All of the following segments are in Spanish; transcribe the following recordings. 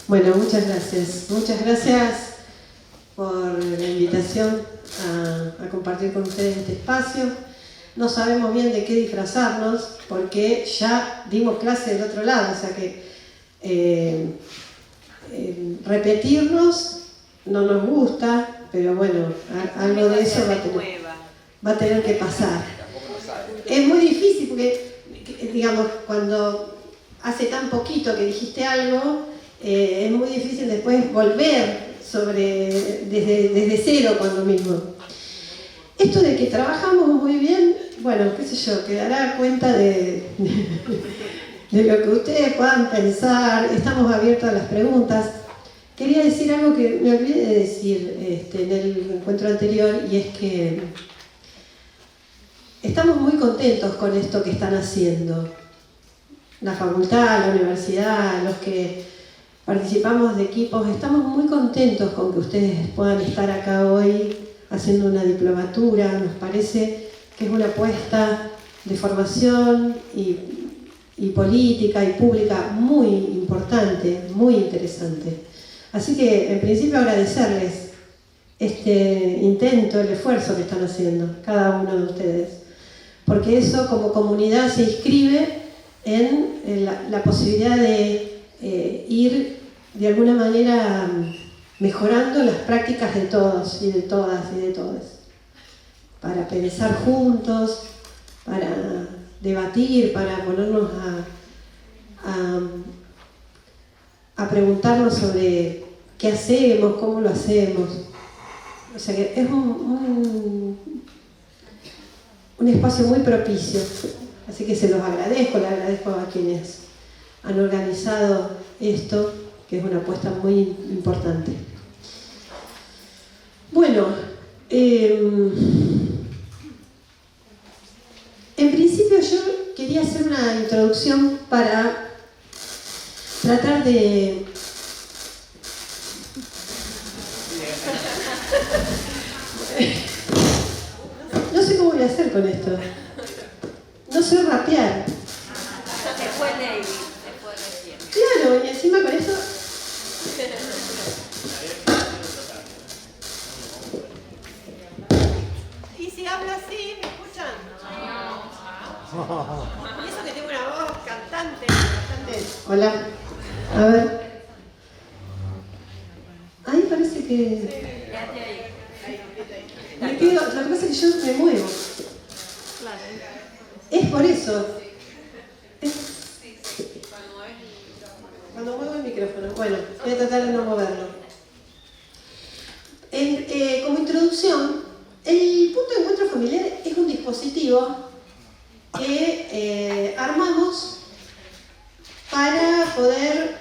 Bueno, muchas gracias. Muchas gracias por la invitación a compartir con ustedes este espacio. No sabemos bien de qué disfrazarnos porque ya dimos clase del otro lado, o sea que repetirnos no nos gusta, pero bueno, algo de eso va a tener que pasar. Es muy difícil porque, digamos, cuando hace tan poquito que dijiste algo, es muy difícil después volver desde cero cuando mismo. Esto de que trabajamos muy bien, bueno, qué sé yo, quedará cuenta de lo que ustedes puedan pensar. Estamos abiertos a las preguntas. Quería decir algo que me olvidé de decir en el encuentro anterior, y es que estamos muy contentos con esto que están haciendo. La facultad, la universidad, los que participamos de equipos, estamos muy contentos con que ustedes puedan estar acá hoy haciendo una diplomatura. Nos parece que es una apuesta de formación y política y pública muy importante, muy interesante. Así que, en principio, agradecerles este intento, el esfuerzo que están haciendo, cada uno de ustedes, porque eso como comunidad se inscribe en la posibilidad de ir de alguna manera mejorando las prácticas de todos y de todas y de todos, para pensar juntos, para debatir, para ponernos a preguntarnos sobre qué hacemos, cómo lo hacemos. O sea que es un espacio muy propicio, así que se los agradezco, le agradezco a quienes han organizado esto, que es una apuesta muy importante. Bueno, en principio yo quería hacer una introducción para tratar de no sé cómo voy a hacer con esto. No sé rapear. Después David, después recién. Claro, y encima con eso. Y si hablo así, ¿me escuchan? Y eso que tengo una voz cantante, bastante. Hola. A ver. Ahí parece que. Quédate ahí. Me quedo, lo que pasa es que yo me muevo. Claro. Es por eso. Cuando muevo el micrófono. Bueno, voy a tratar de no moverlo. Como introducción, el punto de encuentro familiar es un dispositivo que armamos para poder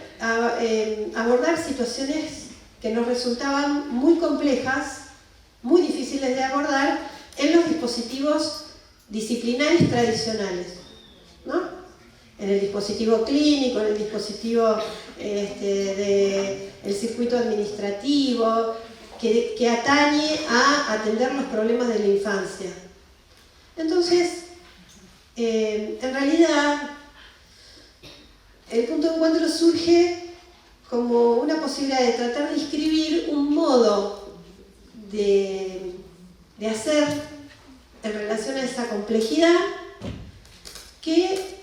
abordar situaciones que nos resultaban muy complejas, muy difíciles de abordar en los dispositivos disciplinares tradicionales, ¿no? En el dispositivo clínico, en el dispositivo del circuito administrativo, que atañe a atender los problemas de la infancia. Entonces, en realidad, el punto de encuentro surge como una posibilidad de tratar de inscribir un modo de hacer en relación a esa complejidad que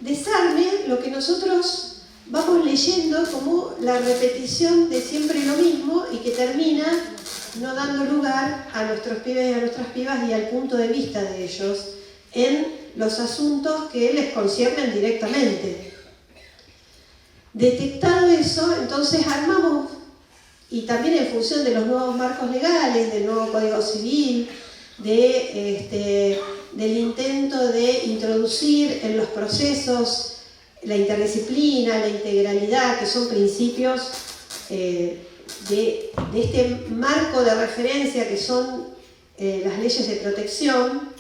desarme lo que nosotros vamos leyendo como la repetición de siempre lo mismo y que termina no dando lugar a nuestros pibes y a nuestras pibas y al punto de vista de ellos en los asuntos que les conciernen directamente. Detectado eso, entonces armamos, y también en función de los nuevos marcos legales, del nuevo Código Civil, del intento de introducir en los procesos la interdisciplina, la integralidad, que son principios de este marco de referencia que son las leyes de protección,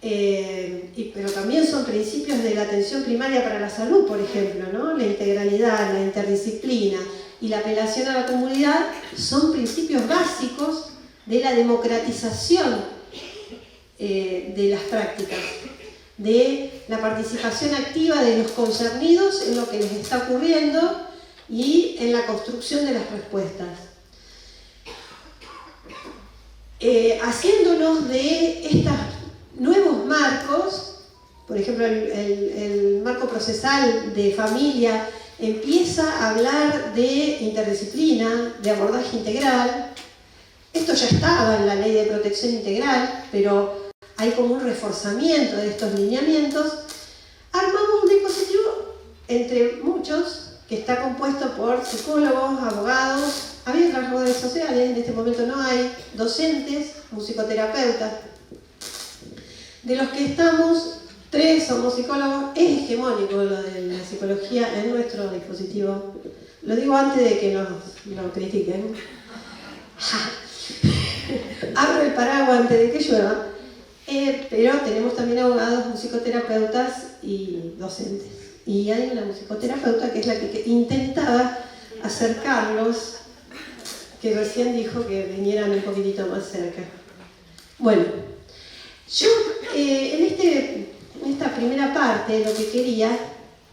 pero también son principios de la atención primaria para la salud, por ejemplo, ¿no? La integralidad, la interdisciplina y la apelación a la comunidad son principios básicos de la democratización de las prácticas. de la participación activa de los concernidos en lo que les está ocurriendo y en la construcción de las respuestas. Haciéndonos de estos nuevos marcos, por ejemplo el marco procesal de familia empieza a hablar de interdisciplina, de abordaje integral. Esto ya estaba en la ley de protección integral, pero hay como un reforzamiento de estos lineamientos. Armamos un dispositivo entre muchos que está compuesto por psicólogos, abogados, había trabajadores sociales, en este momento no hay, docentes, musicoterapeutas. De los que estamos, 3 somos psicólogos. Es hegemónico lo de la psicología en nuestro dispositivo. Lo digo antes de que nos lo critiquen. Abro el paraguas antes de que llueva. Pero tenemos también abogados, musicoterapeutas y docentes. Y hay una musicoterapeuta que es la que intentaba acercarlos, que recién dijo que vinieran un poquitito más cerca. Bueno, yo en esta primera parte lo que quería,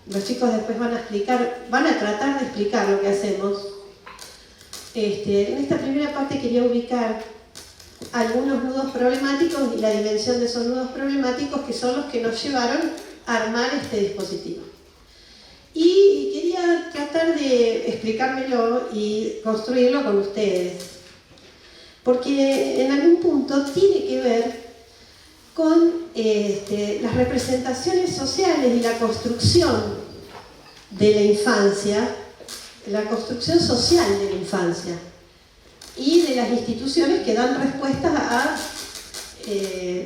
los chicos después van a tratar de explicar lo que hacemos. En esta primera parte quería ubicar algunos nudos problemáticos y la dimensión de esos nudos problemáticos que son los que nos llevaron a armar este dispositivo. Y quería tratar de explicármelo y construirlo con ustedes, porque en algún punto tiene que ver con las representaciones sociales y la construcción de la infancia, la construcción social de la infancia y de las instituciones que dan respuestas a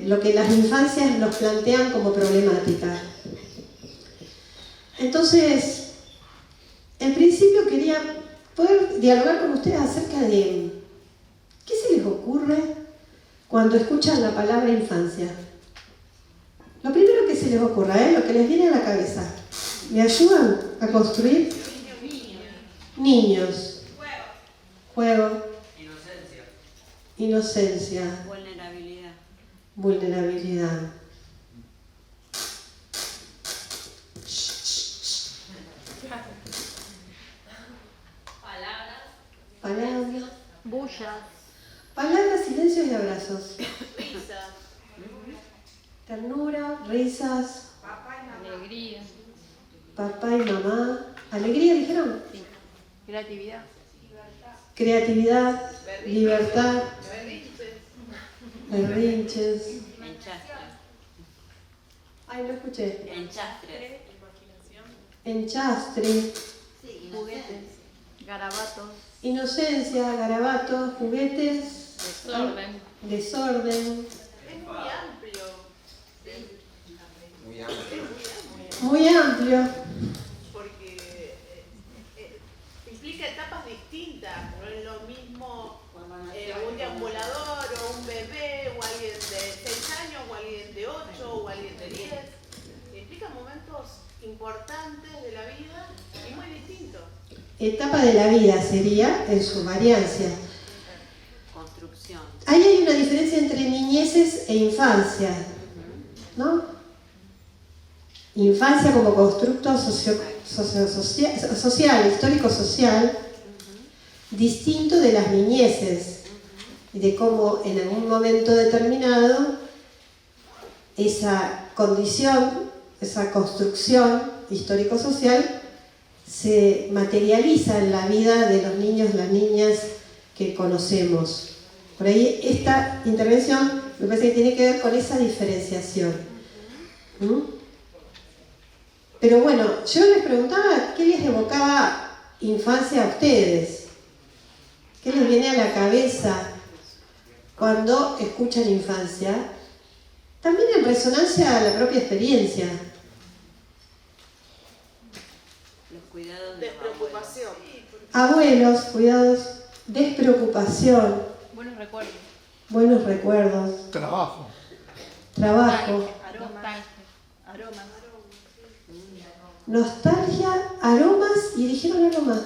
lo que las infancias nos plantean como problemática. Entonces, en principio quería poder dialogar con ustedes acerca de qué se les ocurre cuando escuchan la palabra infancia. Lo primero que se les ocurra, lo que les viene a la cabeza. ¿Me ayudan a construir? Niños. Juego. Inocencia. Vulnerabilidad. Palabras. Bullas. Palabras, silencios y abrazos. Risa. Ternura, risas. Alegría. Papá y mamá. ¿Alegría dijeron? Sí. Creatividad. Creatividad, libertad, Berrinches. berrinches. Enchastre. Ay, no escuché. Enchastre. Enchastre, Juguetes. Garabatos. inocencia, garabatos, juguetes, Desorden. desorden. Es muy amplio. Muy amplio. Muy amplio. Porque implica etapas distintas. No es lo mismo un deambulador o un bebé o alguien de 6 años o alguien de 8 o alguien de 10. Implica momentos importantes de la vida y muy distintos. Etapa de la vida sería en su variancia. Construcción. Ahí hay una diferencia entre niñeces e infancia, ¿no? Infancia como constructo social, histórico-social, distinto de las niñeces, y de cómo en algún momento determinado esa condición, esa construcción histórico-social se materializa en la vida de los niños, las niñas que conocemos. Por ahí esta intervención me parece que tiene que ver con esa diferenciación. Pero bueno, yo les preguntaba qué les evocaba infancia a ustedes. ¿Qué les viene a la cabeza cuando escuchan infancia? También en resonancia a la propia experiencia. Los cuidados de Despreocupación. Abuelos, cuidados, despreocupación, Buenos recuerdos. buenos recuerdos, Trabajo. trabajo, Aromas. nostalgia, aromas y dijeron algo más.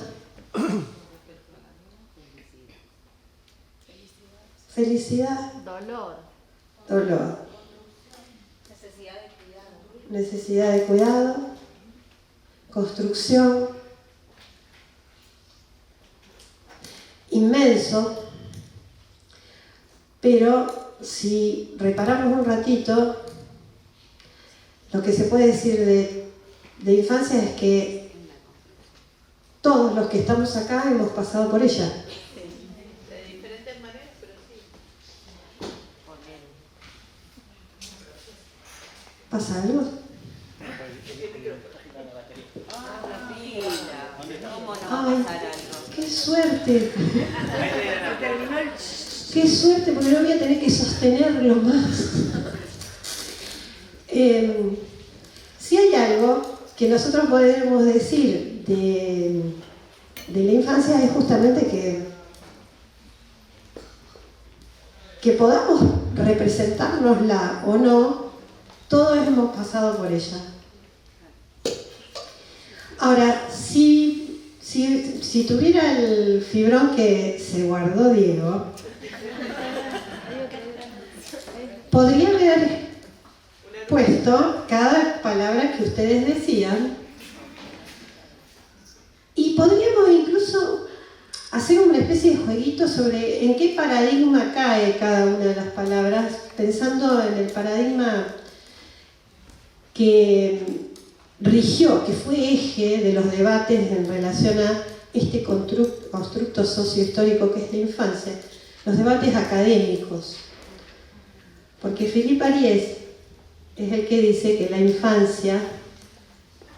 Felicidad, Dolor. dolor. Necesidad de cuidado. necesidad de cuidado, construcción, inmenso, pero si reparamos un ratito, lo que se puede decir de infancia es que todos los que estamos acá hemos pasado por ella. De diferentes maneras, pero sí. ¿Pasa algo? ¿Cómo no va a Ay, pasar algo? ¡qué suerte! ¡Qué suerte! Porque no voy a tener que sostenerlo más. Si hay algo que nosotros podemos decir de la infancia es justamente que podamos representárnosla o no, todos hemos pasado por ella. Ahora, si tuviera el fibrón que se guardó Diego, podría haber puesto cada palabra que ustedes decían y podríamos incluso hacer una especie de jueguito sobre en qué paradigma cae cada una de las palabras, pensando en el paradigma que rigió, que fue eje de los debates en relación a este constructo sociohistórico que es la infancia, los debates académicos. Porque Philippe Ariès es el que dice que la infancia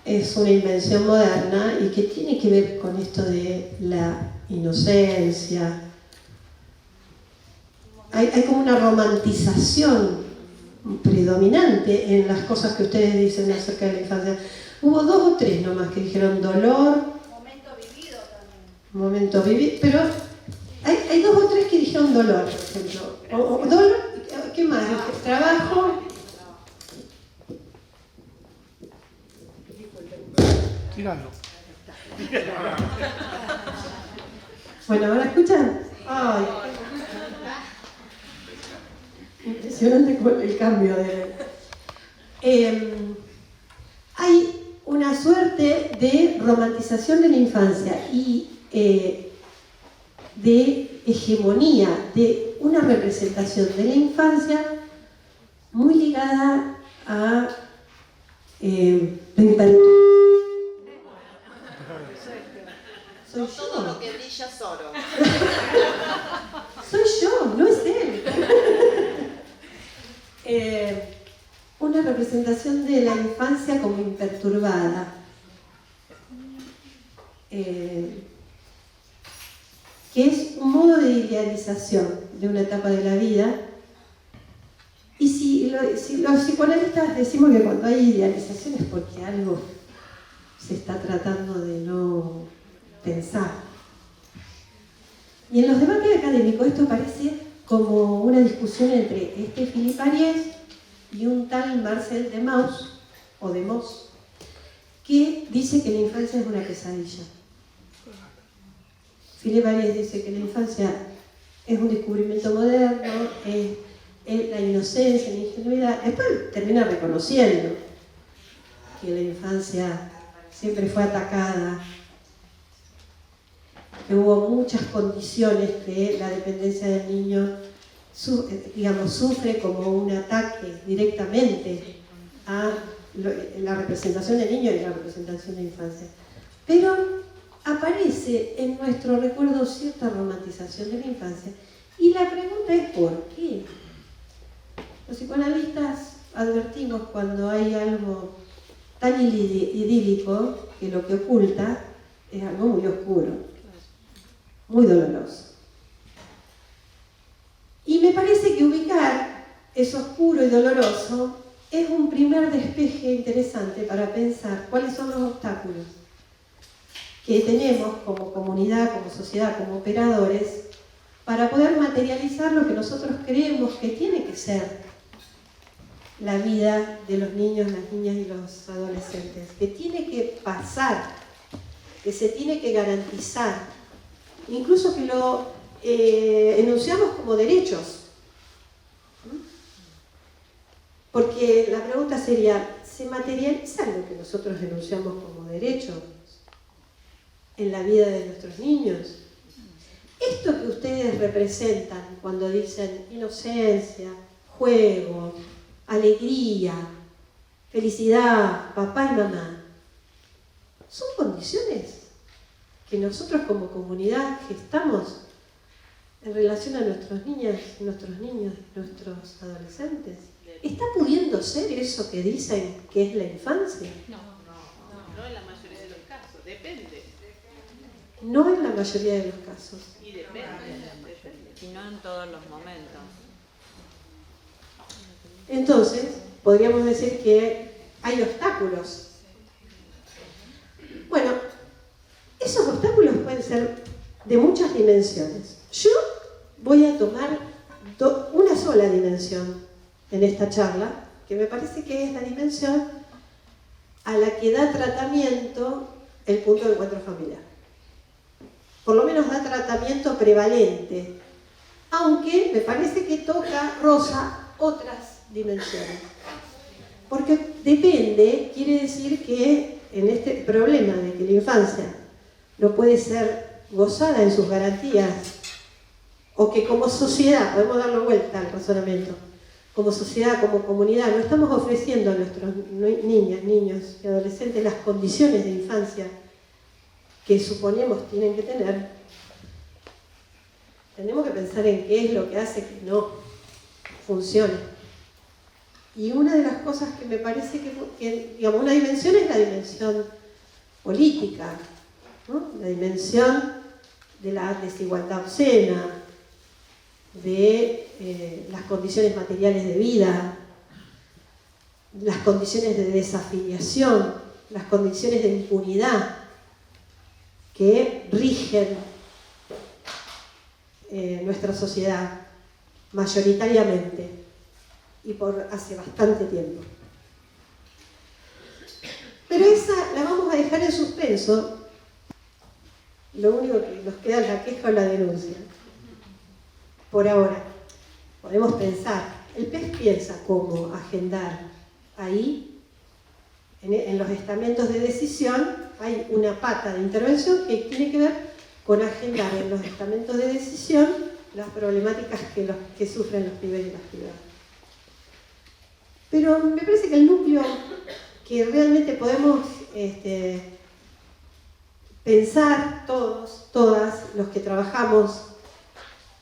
es una invención moderna y que tiene que ver con esto de la inocencia. Hay como una romantización predominante en las cosas que ustedes dicen acerca de la infancia. Hubo 2 o 3 nomás que dijeron dolor. Momento vivido también. Momento vivido, pero hay 2 o 3 que dijeron dolor, por ejemplo. O dolor, ¿qué más? Trabajo. Tíralo. Bueno, ¿ahora escuchan? Ay. Impresionante el cambio de... hay una suerte de romantización de la infancia y de hegemonía, de una representación de la infancia muy ligada a la infantil. No todo lo que brilla es oro. Soy yo, no es él. Una representación de la infancia como imperturbada, que es un modo de idealización de una etapa de la vida. Y si los psicoanalistas decimos que cuando hay idealización es porque algo se está tratando de no pensar. Y en los debates académicos esto parece como una discusión entre Philippe Ariès y un tal Marcel de Mauss, o de Mauss, que dice que la infancia es una pesadilla. Philippe Ariès dice que la infancia es un descubrimiento moderno, es la inocencia, la ingenuidad. Después termina reconociendo que la infancia siempre fue atacada, que hubo muchas condiciones que la dependencia del niño sufre como un ataque directamente a la representación del niño y la representación de la infancia. Pero aparece en nuestro recuerdo cierta romantización de la infancia y la pregunta es ¿por qué? Los psicoanalistas advertimos cuando hay algo tan idílico que lo que oculta es algo muy oscuro, muy doloroso. Y me parece que ubicar eso oscuro y doloroso es un primer despeje interesante para pensar cuáles son los obstáculos que tenemos como comunidad, como sociedad, como operadores, para poder materializar lo que nosotros creemos que tiene que ser la vida de los niños, las niñas y los adolescentes, que tiene que pasar, que se tiene que garantizar, incluso que lo enunciamos como derechos. Porque la pregunta sería, se materializa lo que nosotros denunciamos como derecho en la vida de nuestros niños. Esto que ustedes representan cuando dicen inocencia, juego, alegría, felicidad, papá y mamá, son condiciones que nosotros como comunidad gestamos en relación a nuestros niños, nuestros adolescentes. ¿Está pudiendo ser eso que dicen que es la infancia? No en la mayoría de los casos, depende. No en la mayoría de los casos. Y depende. Y no en todos los momentos. Entonces, podríamos decir que hay obstáculos. Bueno, esos obstáculos pueden ser de muchas dimensiones. Yo voy a tomar una sola dimensión en esta charla, que me parece que es la dimensión a la que da tratamiento el punto de encuentro familiar. Por lo menos da tratamiento prevalente, aunque me parece que roza otras dimensiones. Porque depende, quiere decir que en este problema de que la infancia no puede ser gozada en sus garantías, o que como sociedad, podemos darle vuelta al razonamiento, como sociedad, como comunidad, no estamos ofreciendo a nuestros niñas, niños y adolescentes las condiciones de infancia que suponemos tienen que tener, tenemos que pensar en qué es lo que hace que no funcione. Y una de las cosas que me parece que digamos, una dimensión es la dimensión política, ¿no? La dimensión de la desigualdad obscena, de las condiciones materiales de vida, las condiciones de desafiliación, las condiciones de impunidad que rigen nuestra sociedad mayoritariamente y por hace bastante tiempo. Pero esa la vamos a dejar en suspenso. Lo único que nos queda es la queja o la denuncia. Por ahora, podemos pensar, el PES piensa cómo agendar ahí, en los estamentos de decisión, hay una pata de intervención que tiene que ver con agendar en los estamentos de decisión las problemáticas que sufren los pibes y las pibas. Pero me parece que el núcleo que realmente podemos pensar todos, todas, los que trabajamos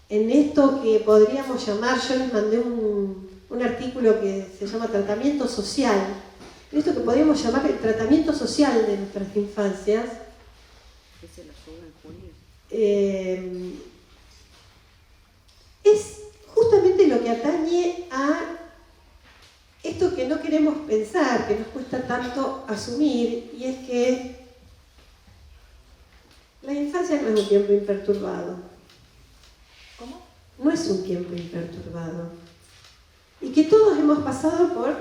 en esto que podríamos llamar, yo les mandé un artículo que se llama tratamiento social, en esto que podríamos llamar el tratamiento social de nuestras infancias, ¿Se lo sube en junio? es justamente lo que atañe a esto que no queremos pensar, que nos cuesta tanto asumir, y es que la infancia no es un tiempo imperturbado. ¿Cómo? No es un tiempo imperturbado. Y que todos hemos pasado por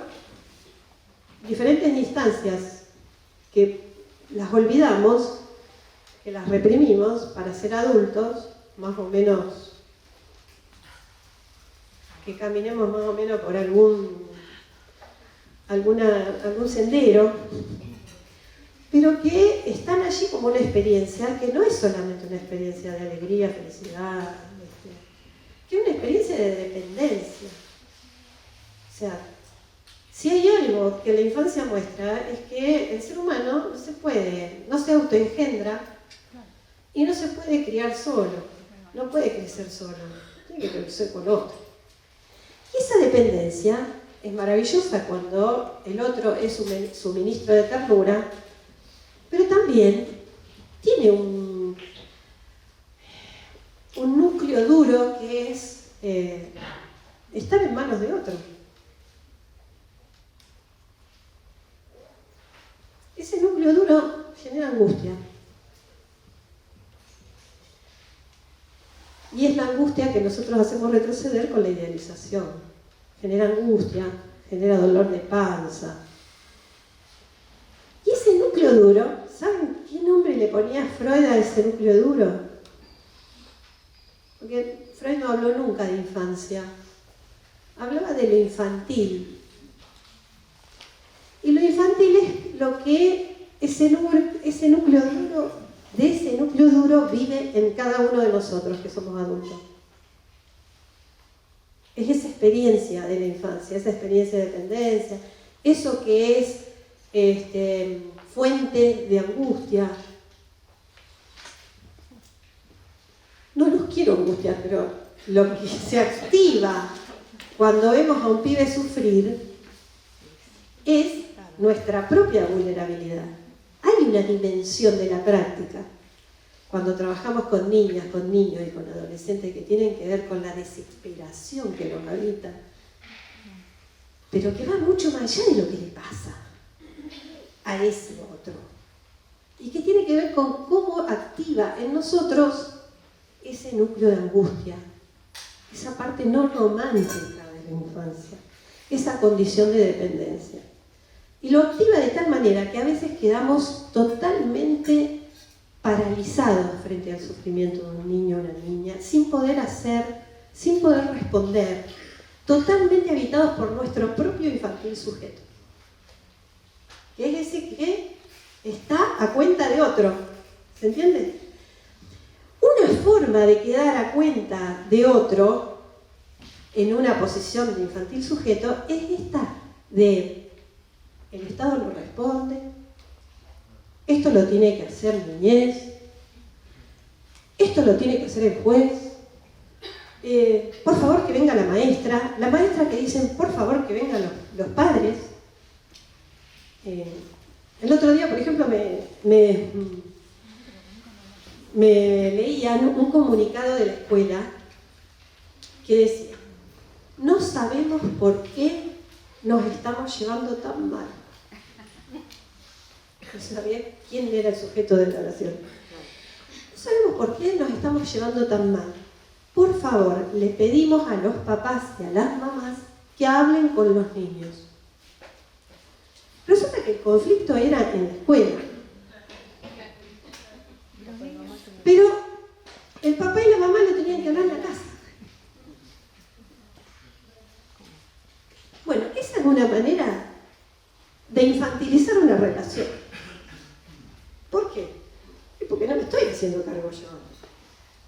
diferentes instancias que las olvidamos, que las reprimimos para ser adultos, más o menos, que caminemos más o menos por algún sendero, pero que están allí como una experiencia que no es solamente una experiencia de alegría, felicidad, que es una experiencia de dependencia. O sea, si hay algo que la infancia muestra es que el ser humano no se autoengendra y no se puede criar solo, no puede crecer solo, tiene que crecer con otro. Y esa dependencia es maravillosa cuando el otro es su ministro de ternura, pero también tiene un núcleo duro que es estar en manos de otro. Ese núcleo duro genera angustia. Y es la angustia que nosotros hacemos retroceder con la idealización. Genera angustia, genera dolor de panza. Y ese núcleo duro, ¿saben qué nombre le ponía Freud a ese núcleo duro? Porque Freud no habló nunca de infancia, hablaba de lo infantil. Y lo infantil es lo que ese núcleo duro vive en cada uno de nosotros que somos adultos. Es esa experiencia de la infancia, esa experiencia de dependencia, eso que es fuente de angustia. No los quiero angustiar, pero lo que se activa cuando vemos a un pibe sufrir es nuestra propia vulnerabilidad. Hay una dimensión de la práctica cuando trabajamos con niñas, con niños y con adolescentes que tienen que ver con la desesperación que nos habita, pero que va mucho más allá de lo que le pasa a ese otro y que tiene que ver con cómo activa en nosotros ese núcleo de angustia, esa parte no romántica de la infancia, esa condición de dependencia. Y lo activa de tal manera que a veces quedamos totalmente paralizados frente al sufrimiento de un niño o una niña, sin poder hacer, sin poder responder, totalmente habitados por nuestro propio infantil sujeto, que es ese que está a cuenta de otro. ¿Se entiende? Una forma de quedar a cuenta de otro en una posición de infantil sujeto es esta de el Estado no responde, esto lo tiene que hacer niñez, esto lo tiene que hacer el juez, por favor que venga la maestra que dicen por favor que vengan los padres. El otro día, por ejemplo, me leían un comunicado de la escuela que decía: no sabemos por qué nos estamos llevando tan mal. No sabía quién era el sujeto de la oración. No sabemos por qué nos estamos llevando tan mal. Por favor, le pedimos a los papás y a las mamás que hablen con los niños. Resulta que el conflicto era en la escuela. Pero el papá y la mamá lo tenían que hablar en la casa. Bueno, esa es una manera de infantilizar una relación. ¿Por qué? Porque no me estoy haciendo cargo yo.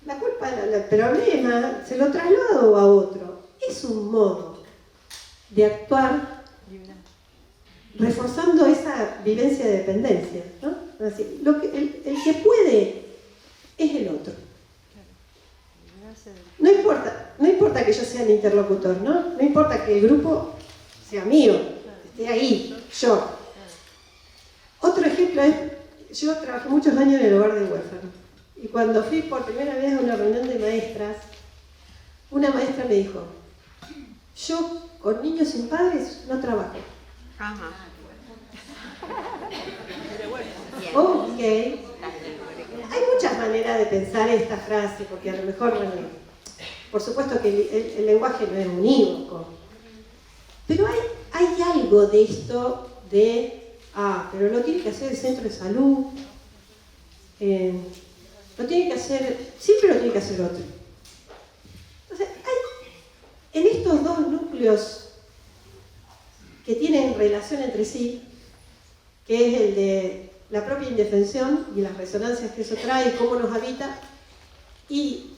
La culpa del problema se lo traslado a otro. Es un modo de actuar reforzando esa vivencia de dependencia, ¿no? Así, el que puede es el otro. No importa que yo sea el interlocutor, ¿no? No importa que el grupo sea mío, esté ahí, yo. Otro ejemplo es, yo trabajé muchos años en el hogar de huérfanos y cuando fui por primera vez a una reunión de maestras, una maestra me dijo: yo con niños sin padres no trabajo. Ajá. Ok. Hay muchas maneras de pensar esta frase, porque a lo mejor, bueno, por supuesto que el lenguaje no es unívoco, pero hay algo de esto de, pero lo tiene que hacer el centro de salud, lo tiene que hacer, siempre lo tiene que hacer otro. Entonces, en estos dos núcleos que tienen relación entre sí, que es el de la propia indefensión y las resonancias que eso trae y cómo nos habita, y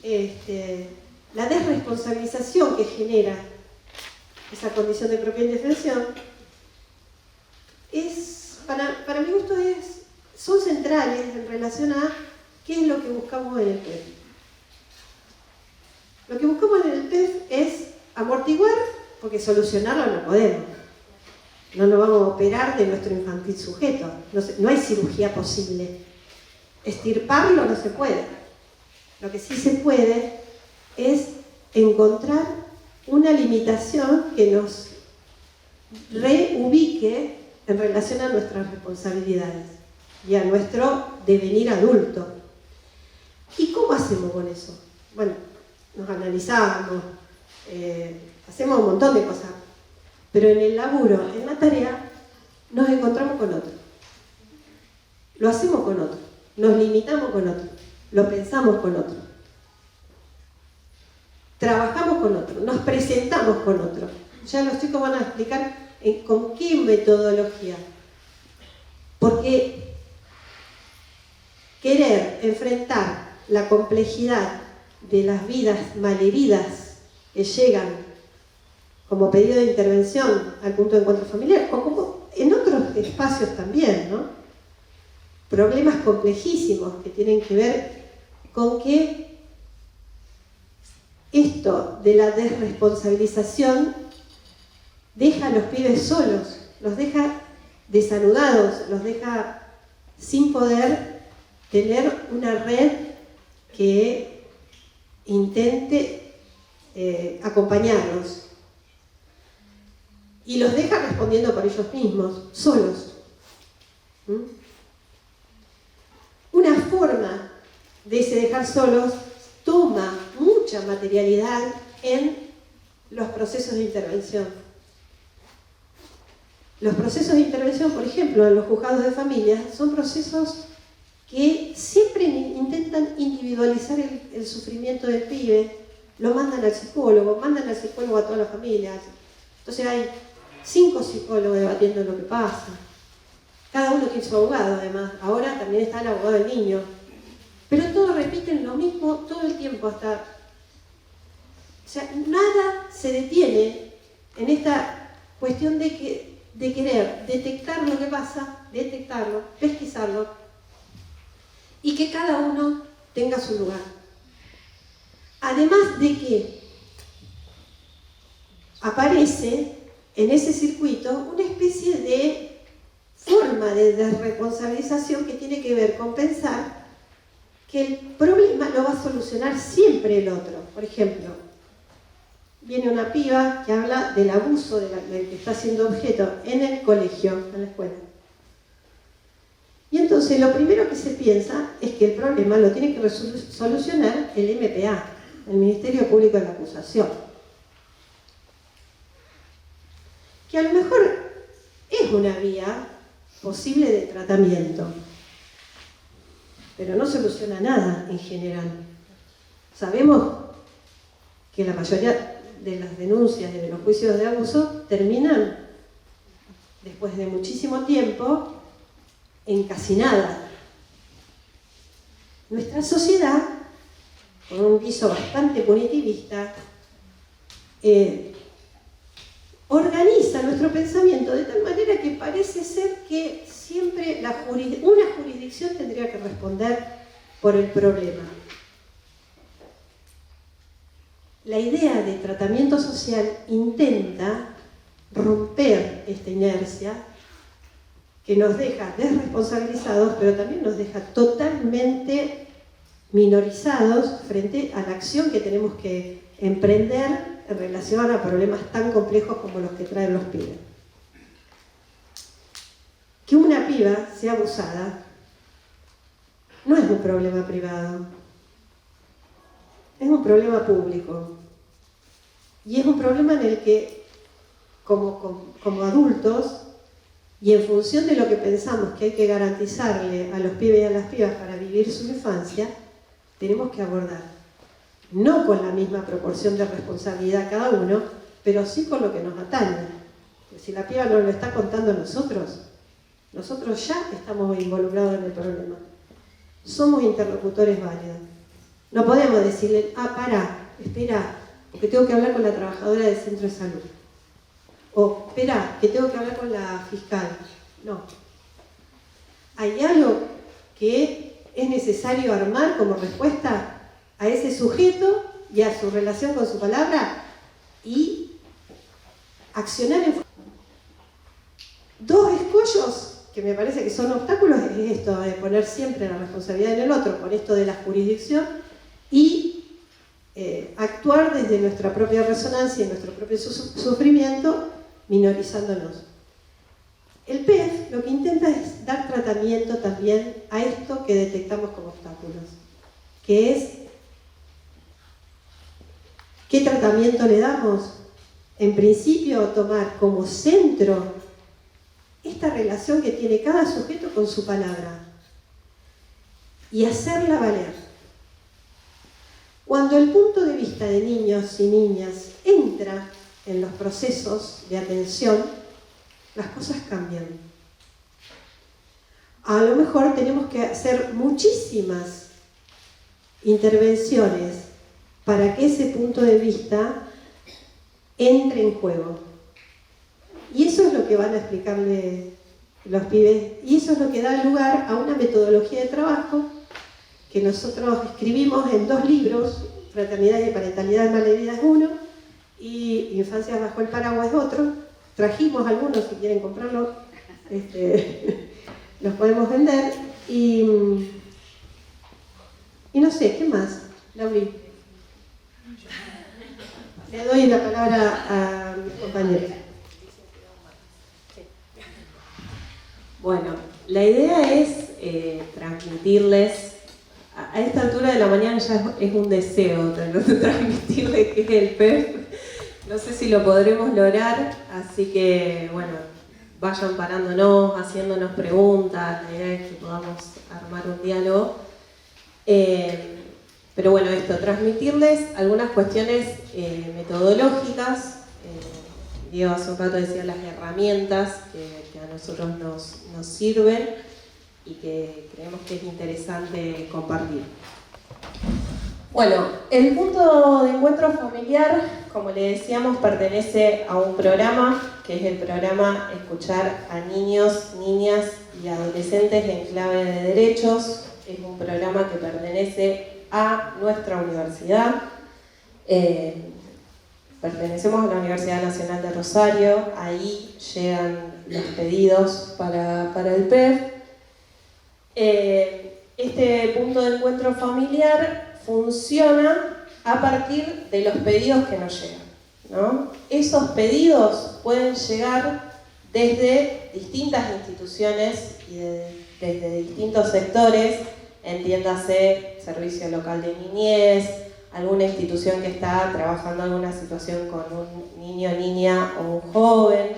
la desresponsabilización que genera esa condición de propia indefensión, para mi gusto son centrales en relación a qué es lo que buscamos en el PEF. Lo que buscamos en el PEF es amortiguar, porque solucionarlo no podemos. No nos vamos a operar de nuestro infantil sujeto. No hay cirugía posible. Estirparlo no se puede. Lo que sí se puede es encontrar una limitación que nos reubique en relación a nuestras responsabilidades y a nuestro devenir adulto. ¿Y cómo hacemos con eso? Bueno, nos analizamos, hacemos un montón de cosas. Pero en el laburo, en la tarea, nos encontramos con otro. Lo hacemos con otro. Nos limitamos con otro. Lo pensamos con otro. Trabajamos con otro. Nos presentamos con otro. Ya los chicos van a explicar ¿Con qué metodología? Porque querer enfrentar la complejidad de las vidas malheridas que llegan como pedido de intervención al punto de encuentro familiar, o como en otros espacios también, ¿no? Problemas complejísimos que tienen que ver con que esto de la desresponsabilización deja a los pibes solos, los deja desanudados, los deja sin poder tener una red que intente acompañarlos. Y los deja respondiendo por ellos mismos, solos. Una forma de ese dejar solos toma mucha materialidad en los procesos de intervención. Los procesos de intervención, por ejemplo, en los juzgados de familia, son procesos que siempre intentan individualizar el sufrimiento del pibe, lo mandan al psicólogo a todas las familias. Entonces hay 5 psicólogos debatiendo lo que pasa. Cada uno tiene su abogado, además. Ahora también está el abogado del niño. Pero todos repiten lo mismo todo el tiempo hasta... O sea, nada se detiene en esta cuestión de querer detectar lo que pasa, detectarlo, pesquisarlo, y que cada uno tenga su lugar. Además de que aparece en ese circuito una especie de forma de desresponsabilización que tiene que ver con pensar que el problema lo va a solucionar siempre el otro. Por ejemplo, viene una piba que habla del abuso del que está siendo objeto en el colegio, en la escuela. Y entonces lo primero que se piensa es que el problema lo tiene que solucionar el MPA, el Ministerio Público de la Acusación. Que a lo mejor es una vía posible de tratamiento, pero no soluciona nada en general. Sabemos que la mayoría de las denuncias y de los juicios de abuso terminan, después de muchísimo tiempo, en casi nada. Nuestra sociedad, con un viso bastante punitivista, organiza nuestro pensamiento de tal manera que parece ser que siempre una jurisdicción tendría que responder por el problema. La idea de tratamiento social intenta romper esta inercia que nos deja desresponsabilizados, pero también nos deja totalmente minorizados frente a la acción que tenemos que emprender en relación a problemas tan complejos como los que traen los pibes. Que una piba sea abusada no es un problema privado, es un problema público. Y es un problema en el que, como adultos, y en función de lo que pensamos que hay que garantizarle a los pibes y a las pibas para vivir su infancia, tenemos que abordar. No con la misma proporción de responsabilidad cada uno, pero sí con lo que nos atañe. Si la piba nos lo está contando a nosotros ya estamos involucrados en el problema. Somos interlocutores válidos. No podemos decirle, pará, espera, porque tengo que hablar con la trabajadora del centro de salud. O, espera, que tengo que hablar con la fiscal. No. Hay algo que es necesario armar como respuesta a ese sujeto y a su relación con su palabra y accionar en... Dos escollos que me parece que son obstáculos es esto de poner siempre la responsabilidad en el otro, con esto de la jurisdicción y actuar desde nuestra propia resonancia y nuestro propio sufrimiento, minorizándonos. El PEF lo que intenta es dar tratamiento también a esto que detectamos como obstáculos, que es ¿qué tratamiento le damos? En principio, tomar como centro esta relación que tiene cada sujeto con su palabra y hacerla valer. Cuando el punto de vista de niños y niñas entra en los procesos de atención, las cosas cambian. A lo mejor tenemos que hacer muchísimas intervenciones para que ese punto de vista entre en juego. Y eso es lo que van a explicarle los pibes, y eso es lo que da lugar a una metodología de trabajo que nosotros escribimos en 2 libros, Fraternidad y Parentalidad en Malherida es uno, y Infancia bajo el paraguas es otro. Trajimos algunos, si quieren comprarlo, los podemos vender. Y no sé, ¿qué más, Lauri? Le doy la palabra a mis compañeros. Bueno, la idea es transmitirles, a esta altura de la mañana ya es un deseo transmitirles qué es el PEF. No sé si lo podremos lograr, así que bueno, vayan parándonos, haciéndonos preguntas, la idea es que podamos armar un diálogo. Pero bueno, transmitirles algunas cuestiones metodológicas. Diego hace un rato decía las herramientas que a nosotros nos sirven y que creemos que es interesante compartir. Bueno, el punto de encuentro familiar, como le decíamos, pertenece a un programa que es el programa Escuchar a Niños, Niñas y Adolescentes en Clave de Derechos. Es un programa que pertenece a nuestra universidad. Pertenecemos a la Universidad Nacional de Rosario, ahí llegan los pedidos para el PEF. Este punto de encuentro familiar funciona a partir de los pedidos que nos llegan, ¿no? Esos pedidos pueden llegar desde distintas instituciones y desde distintos sectores, entiéndase servicio local de niñez, alguna institución que está trabajando alguna situación con un niño, niña o un joven.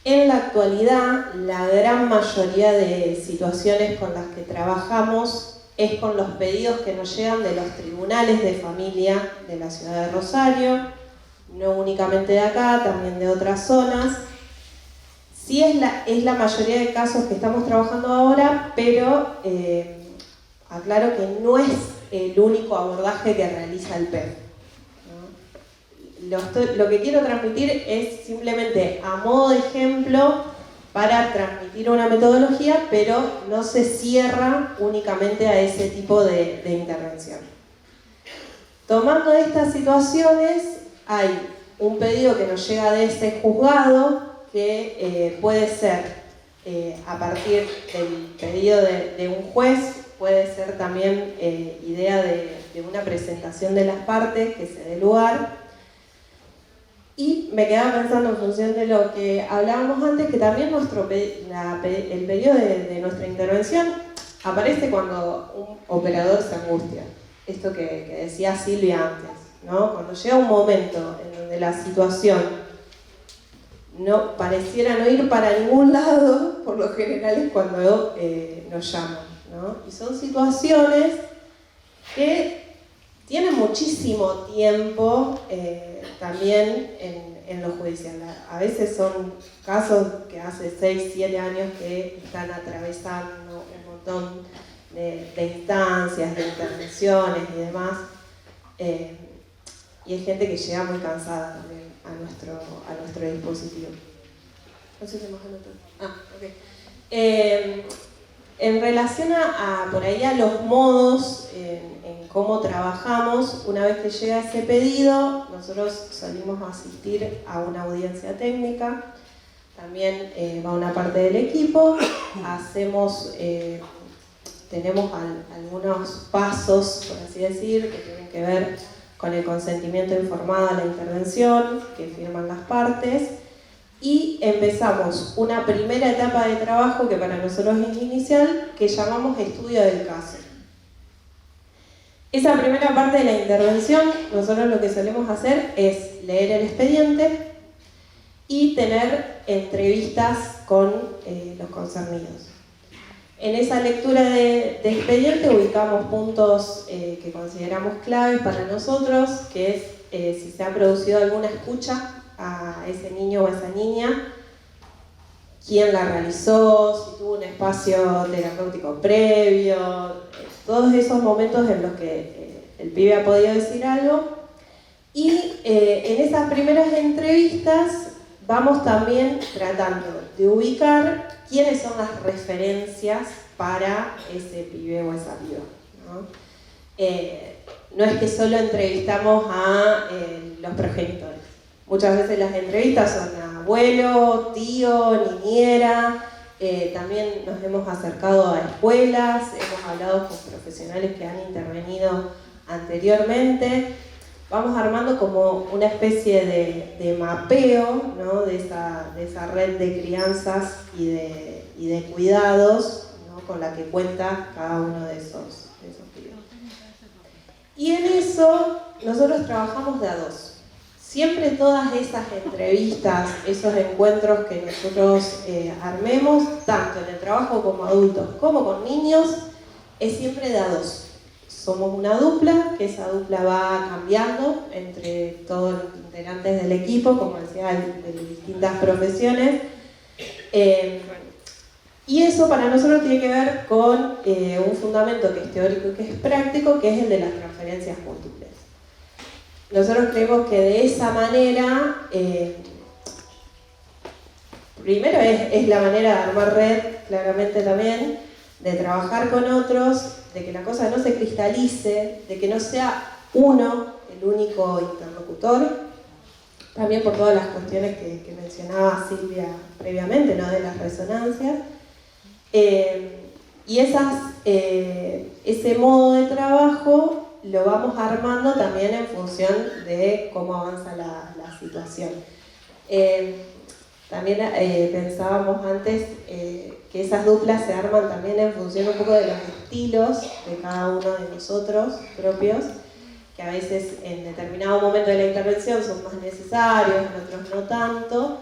En la actualidad, la gran mayoría de situaciones con las que trabajamos es con los pedidos que nos llegan de los tribunales de familia de la ciudad de Rosario, no únicamente de acá, también de otras zonas. Sí es la mayoría de casos que estamos trabajando ahora, pero aclaro que no es el único abordaje que realiza el PEF, ¿no? Lo que quiero transmitir es simplemente a modo de ejemplo para transmitir una metodología, pero no se cierra únicamente a ese tipo de intervención. Tomando estas situaciones, hay un pedido que nos llega de ese juzgado que puede ser a partir del pedido de un juez, puede ser también idea de una presentación de las partes que se dé lugar. Y me quedaba pensando en función de lo que hablábamos antes, que también el pedido de nuestra intervención aparece cuando un operador se angustia. Esto que decía Silvia antes, ¿no? Cuando llega un momento en donde la situación no pareciera no ir para ningún lado, por lo general es cuando nos llaman, ¿no? Y son situaciones que tienen muchísimo tiempo también en lo judicial. A veces son casos que hace 6, 7 años que están atravesando un montón de instancias, de intervenciones y demás. Y hay gente que llega muy cansada también a nuestro dispositivo. No sé si más anotado. Ok. En relación por ahí a los modos en cómo trabajamos, una vez que llega ese pedido, nosotros salimos a asistir a una audiencia técnica, también va una parte del equipo, tenemos algunos pasos, por así decir, que tienen que ver con el consentimiento informado a la intervención, que firman las partes, y empezamos una primera etapa de trabajo que para nosotros es inicial, que llamamos estudio del caso. Esa primera parte de la intervención, nosotros lo que solemos hacer es leer el expediente y tener entrevistas con los concernidos. En esa lectura de expediente ubicamos puntos que consideramos claves para nosotros, que es si se ha producido alguna escucha a ese niño o a esa niña, quién la realizó, si tuvo un espacio terapéutico previo, todos esos momentos en los que el pibe ha podido decir algo. Y en esas primeras entrevistas vamos también tratando de ubicar quiénes son las referencias para ese pibe o esa piba, ¿no? No es que solo entrevistamos a los progenitores. Muchas veces las entrevistas son a abuelo, tío, niñera. También nos hemos acercado a escuelas, hemos hablado con profesionales que han intervenido anteriormente. Vamos armando como una especie de mapeo, ¿no? de esa red de crianzas y de cuidados, ¿no? con la que cuenta cada uno de esos pibes. Y en eso nosotros trabajamos de a dos. Siempre todas esas entrevistas, esos encuentros que nosotros armemos, tanto en el trabajo como adultos como con niños, es siempre de a dos. Somos una dupla, que esa dupla va cambiando entre todos los integrantes del equipo, como decía, de distintas profesiones. Y eso para nosotros tiene que ver con un fundamento que es teórico y que es práctico, que es el de las transferencias múltiples. Nosotros creemos que de esa manera, primero es la manera de armar red, claramente también, de trabajar con otros, de que la cosa no se cristalice, de que no sea uno el único interlocutor, también por todas las cuestiones que mencionaba Silvia previamente, ¿no? de las resonancias. Y ese modo de trabajo lo vamos armando también en función de cómo avanza la situación. También pensábamos antes que esas duplas se arman también en función un poco de los estilos de cada uno de nosotros propios, que a veces en determinado momento de la intervención son más necesarios, en otros no tanto,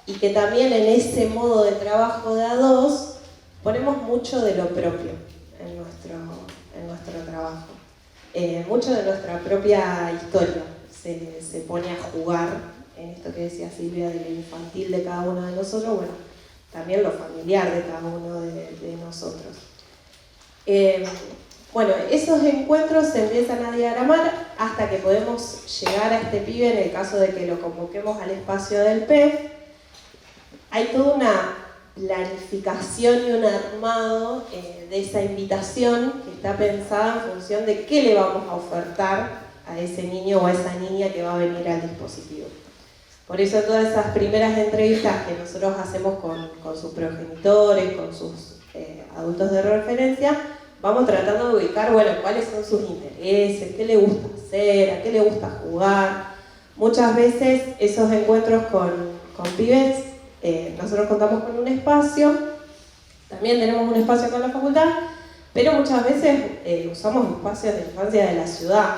y que también en ese modo de trabajo de a dos ponemos mucho de lo propio en nuestro trabajo. Mucho de nuestra propia historia se pone a jugar en esto que decía Silvia de lo infantil de cada uno de nosotros, bueno, también lo familiar de cada uno de nosotros. Bueno, esos encuentros se empiezan a diagramar hasta que podemos llegar a este pibe, en el caso de que lo convoquemos al espacio del PEF. Hay toda una planificación y un armado de esa invitación que está pensada en función de qué le vamos a ofertar a ese niño o a esa niña que va a venir al dispositivo. Por eso todas esas primeras entrevistas que nosotros hacemos con sus progenitores, con sus adultos de referencia, vamos tratando de ubicar, bueno, cuáles son sus intereses, qué le gusta hacer, a qué le gusta jugar. Muchas veces esos encuentros con pibes, nosotros contamos con un espacio, también tenemos un espacio con la facultad, pero muchas veces usamos espacios de infancia de la ciudad.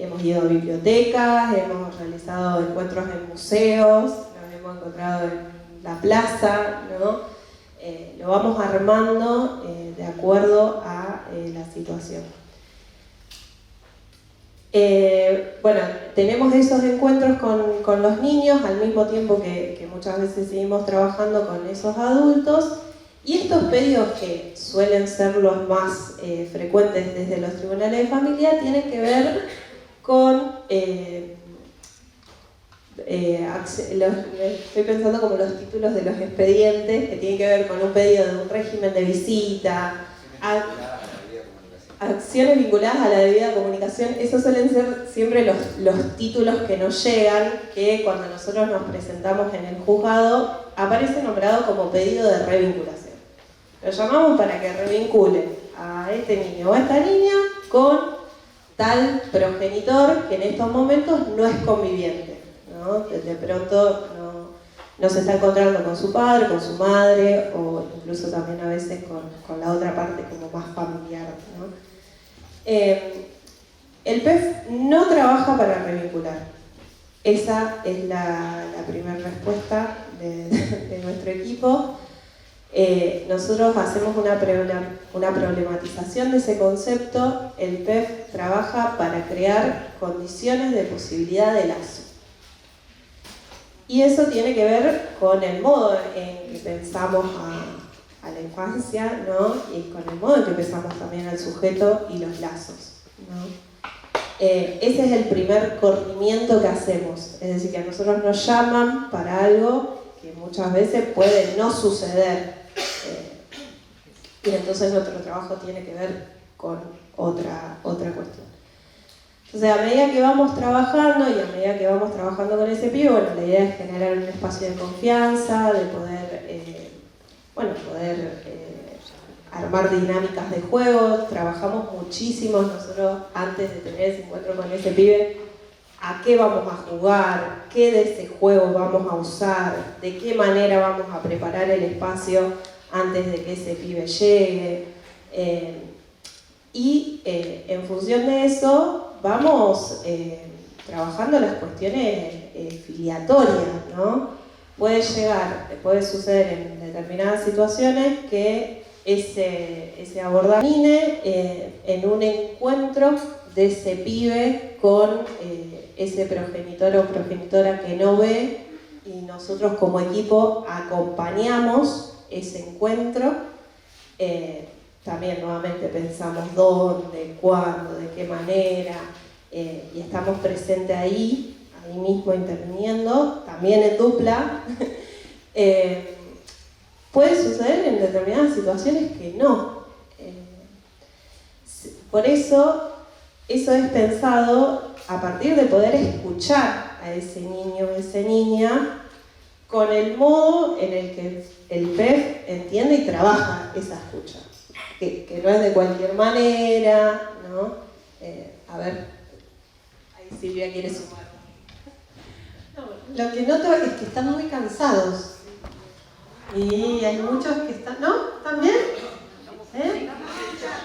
Hemos ido a bibliotecas, hemos realizado encuentros en museos, nos hemos encontrado en la plaza, ¿no? Lo vamos armando de acuerdo a la situación. Bueno, tenemos esos encuentros con los niños al mismo tiempo que muchas veces seguimos trabajando con esos adultos, y estos pedidos que suelen ser los más frecuentes desde los tribunales de familia tienen que ver con, estoy pensando como los títulos de los expedientes, que tienen que ver con un pedido de un régimen de visita, acciones vinculadas a la debida comunicación. Esos suelen ser siempre los títulos que nos llegan, que cuando nosotros nos presentamos en el juzgado aparece nombrado como pedido de revinculación. Lo llamamos para que revinculen a este niño o a esta niña con tal progenitor que en estos momentos no es conviviente, ¿no? De pronto no se está encontrando con su padre, con su madre, o incluso también a veces con la otra parte como más familiar, ¿no? El PEF no trabaja para revincular. Esa es la primera respuesta de nuestro equipo. Nosotros hacemos una problematización de ese concepto. El PEF trabaja para crear condiciones de posibilidad de lazo. Y eso tiene que ver con el modo en que pensamos a la infancia, ¿no? Y con el modo en que pensamos también al sujeto y los lazos, ¿no? Ese es el primer corrimiento que hacemos, es decir, que a nosotros nos llaman para algo que muchas veces puede no suceder, y entonces nuestro trabajo tiene que ver con otra cuestión. Entonces, a medida que vamos trabajando y a medida que vamos trabajando con ese pibe, bueno, la idea es generar un espacio de confianza, de poder armar dinámicas de juego. Trabajamos muchísimo nosotros antes de tener ese encuentro con ese pibe, a qué vamos a jugar, qué de ese juego vamos a usar, de qué manera vamos a preparar el espacio antes de que ese pibe llegue. En función de eso vamos trabajando las cuestiones filiatorias, ¿no? Puede suceder en determinadas situaciones que ese abordamiento en un encuentro de ese pibe con ese progenitor o progenitora que no ve, y nosotros como equipo acompañamos ese encuentro. También nuevamente pensamos dónde, cuándo, de qué manera, y estamos presentes ahí mismo interviniendo, también en dupla. Puede suceder en determinadas situaciones que no. Por eso es pensado a partir de poder escuchar a ese niño o esa niña con el modo en el que el PEF entiende y trabaja esa escucha. Que no es de cualquier manera, ¿no? A ver, ahí Silvia quiere sumar. Lo que noto es que están muy cansados. Y hay muchos que están... ¿No? ¿También?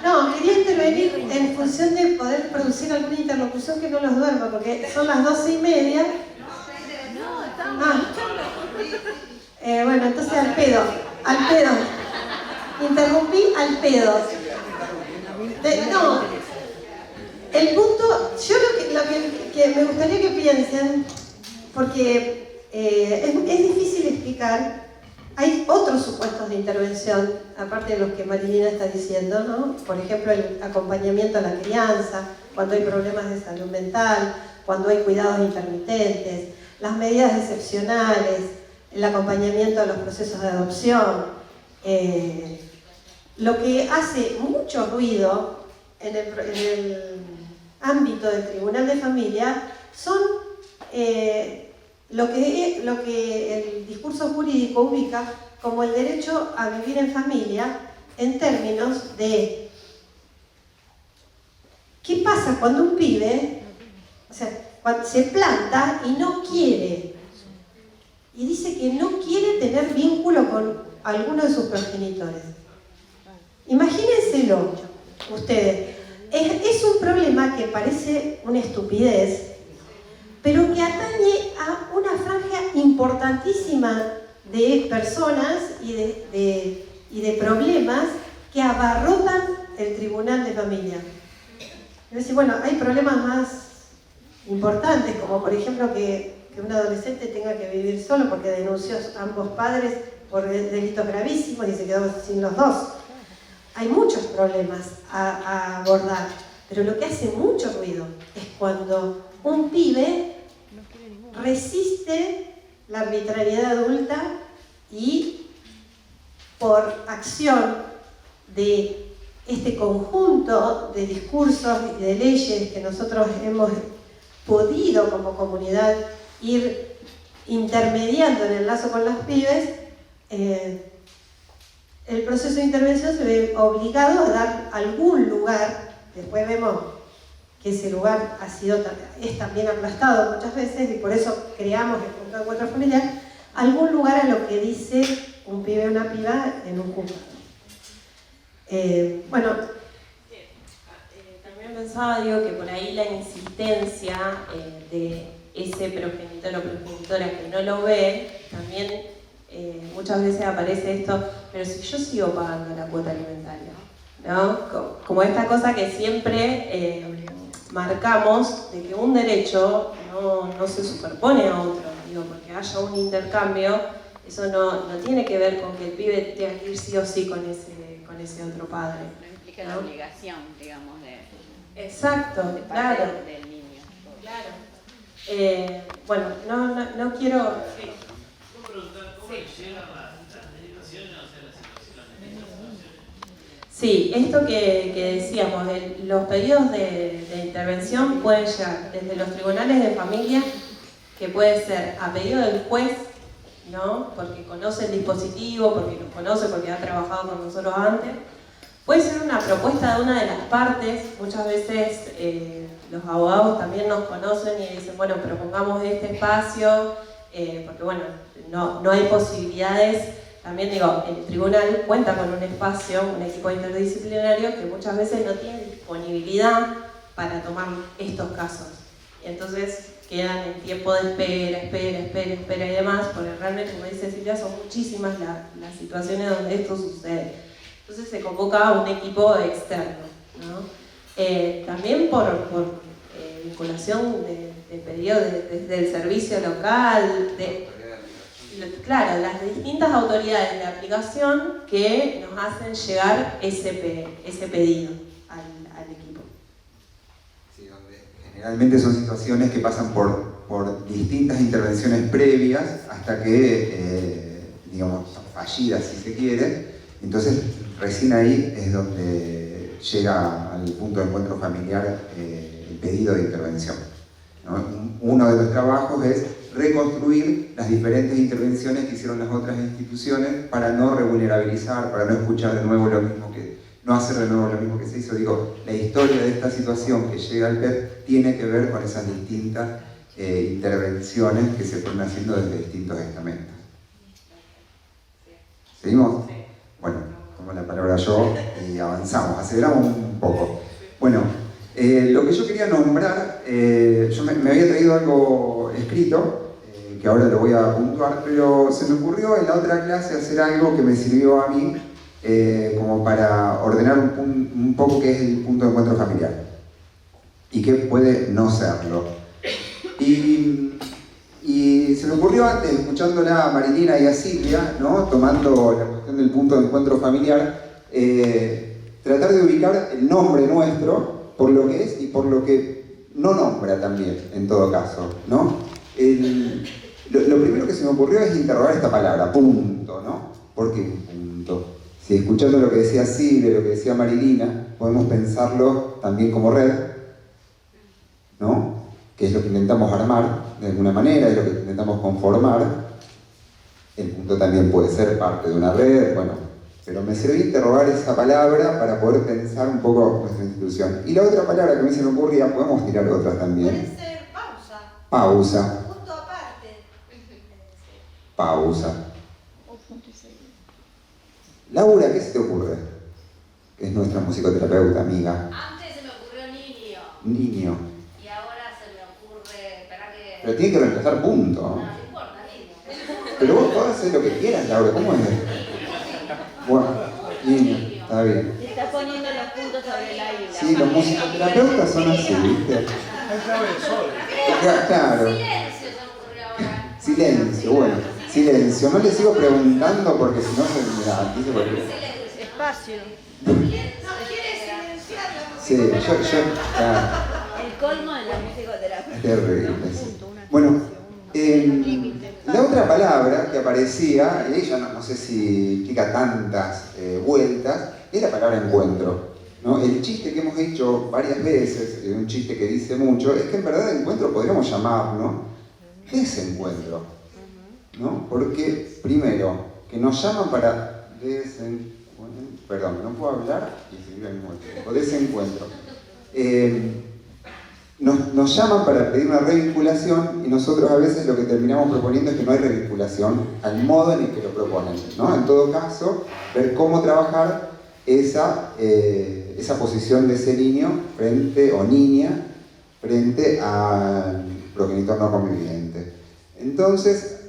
No, quería intervenir en función de poder producir alguna interlocución que no los duerma, porque son las 12:30. Bueno, entonces al pedo. Interrumpí al pedo. No, el punto, yo lo que me gustaría que piensen, porque es difícil explicar. Hay otros supuestos de intervención, aparte de los que Marilina está diciendo, ¿no? Por ejemplo, el acompañamiento a la crianza, cuando hay problemas de salud mental, cuando hay cuidados intermitentes, las medidas excepcionales, el acompañamiento a los procesos de adopción. Lo que hace mucho ruido en el ámbito del Tribunal de Familia son lo que el discurso jurídico ubica como el derecho a vivir en familia en términos de ¿qué pasa cuando un pibe, cuando se planta y no quiere, y dice que no quiere tener vínculo con alguno de sus progenitores? Imagínenselo ustedes. Es un problema que parece una estupidez, pero que atañe a una franja importantísima de personas y de problemas que abarrotan el Tribunal de Familia. Es decir, bueno, hay problemas más importantes, como por ejemplo que un adolescente tenga que vivir solo porque denunció a ambos padres por delitos gravísimos y se quedó sin los dos. Hay muchos problemas a abordar, pero lo que hace mucho ruido es cuando un pibe resiste la arbitrariedad adulta y por acción de este conjunto de discursos y de leyes que nosotros hemos podido como comunidad ir intermediando en el lazo con los pibes, el proceso de intervención se ve obligado a dar algún lugar. Después vemos que ese lugar es también aplastado muchas veces, y por eso creamos el punto de encuentro familiar, algún lugar a lo que dice un pibe o una piba en un juzgado. También pensaba, que por ahí la insistencia de ese progenitor o progenitora que no lo ve, también muchas veces aparece esto, pero si yo sigo pagando la cuota alimentaria, ¿no? Como esta cosa que siempre marcamos de que un derecho no se superpone a otro, porque haya un intercambio, eso no tiene que ver con que el pibe tenga que ir sí o sí con ese otro padre. No implica la obligación, digamos, Exacto, de parte claro. del niño. Claro. Bueno, no quiero... Sí. ¿Puedo preguntar cómo llegan las derivaciones, o sea, las situaciones? Sí, esto que decíamos, los pedidos de intervención pueden llegar desde los tribunales de familia, que puede ser a pedido del juez, ¿no? Porque conoce el dispositivo, porque nos conoce, porque ha trabajado con nosotros antes. Puede ser una propuesta de una de las partes. Muchas veces los abogados también nos conocen y dicen, bueno, propongamos este espacio, porque bueno, no hay posibilidades. También digo, el tribunal cuenta con un espacio, un equipo interdisciplinario que muchas veces no tiene disponibilidad para tomar estos casos. Y entonces quedan en tiempo de espera y demás, porque realmente, como dice Silvia, son muchísimas las situaciones donde esto sucede. Entonces se convoca a un equipo externo, ¿no? También por vinculación de pedido desde el servicio local, claro, las distintas autoridades de aplicación que nos hacen llegar ese pedido al equipo. Sí, donde generalmente son situaciones que pasan por distintas intervenciones previas hasta que, digamos, son fallidas si se quiere. Entonces, recién ahí es donde llega al punto de encuentro familiar el pedido de intervención, ¿no? Uno de los trabajos es reconstruir las diferentes intervenciones que hicieron las otras instituciones para no revulnerabilizar, para no escuchar de nuevo lo mismo no hacer de nuevo lo mismo que se hizo. Digo, la historia de esta situación que llega al PEP tiene que ver con esas distintas intervenciones que se fueron haciendo desde distintos estamentos. ¿Seguimos? Bueno, tomo la palabra yo y avanzamos, aceleramos un poco. Bueno, lo que yo quería nombrar, yo me había traído algo escrito, que ahora lo voy a puntuar, pero se me ocurrió en la otra clase hacer algo que me sirvió a mí como para ordenar un poco qué es el punto de encuentro familiar y qué puede no serlo. Y se me ocurrió antes, escuchándola a Marilina y a Silvia, ¿no? Tomando la cuestión del punto de encuentro familiar, tratar de ubicar el nombre nuestro por lo que es y por lo que no nombra también, en todo caso, ¿no? Lo primero que se me ocurrió es interrogar esta palabra, punto, ¿no? ¿Por qué punto? Si escuchando lo que decía Silvia, lo que decía Marilina, podemos pensarlo también como red, ¿no? Que es lo que intentamos armar de alguna manera, es lo que intentamos conformar. El punto también puede ser parte de una red, bueno, pero me sirvió interrogar esa palabra para poder pensar un poco nuestra institución. Y la otra palabra que a mí se me ocurría, podemos tirar otras también. Puede ser pausa. Pausa. Punto aparte. Pausa. Laura, ¿qué se te ocurre? Que es nuestra musicoterapeuta amiga. Antes se me ocurrió niño. Niño. Y ahora se me ocurre. Espera que. Pero tiene que reemplazar punto. No importa, niño. Pero vos podés hacer lo que quieras, Laura, ¿cómo es? Bueno, niño, está bien. Te está poniendo los puntos sobre la isla. Sí, los musicoterapeutas son así, ¿viste? Claro. Silencio se me ocurrió ahora. Silencio, bueno, silencio. No le sigo preguntando porque si no se me dice cualquier cosa. Espacio. No quiere silenciar la Sí, yo, claro, El colmo de la musicoterapia. terrible. Sí. Bueno, la otra palabra que aparecía, y ella no sé si implica tantas vueltas, es la palabra encuentro, ¿no? El chiste que hemos hecho varias veces, un chiste que dice mucho, es que en verdad encuentro podríamos llamarlo desencuentro, ¿no? Porque, primero, que nos llaman para perdón, no puedo hablar y escribir al mismo tiempo, desencuentro. Nos llaman para pedir una revinculación y nosotros a veces lo que terminamos proponiendo es que no hay revinculación al modo en el que lo proponen, ¿no? En todo caso, ver cómo trabajar esa posición de ese niño o niña frente al progenitor no conviviente. Entonces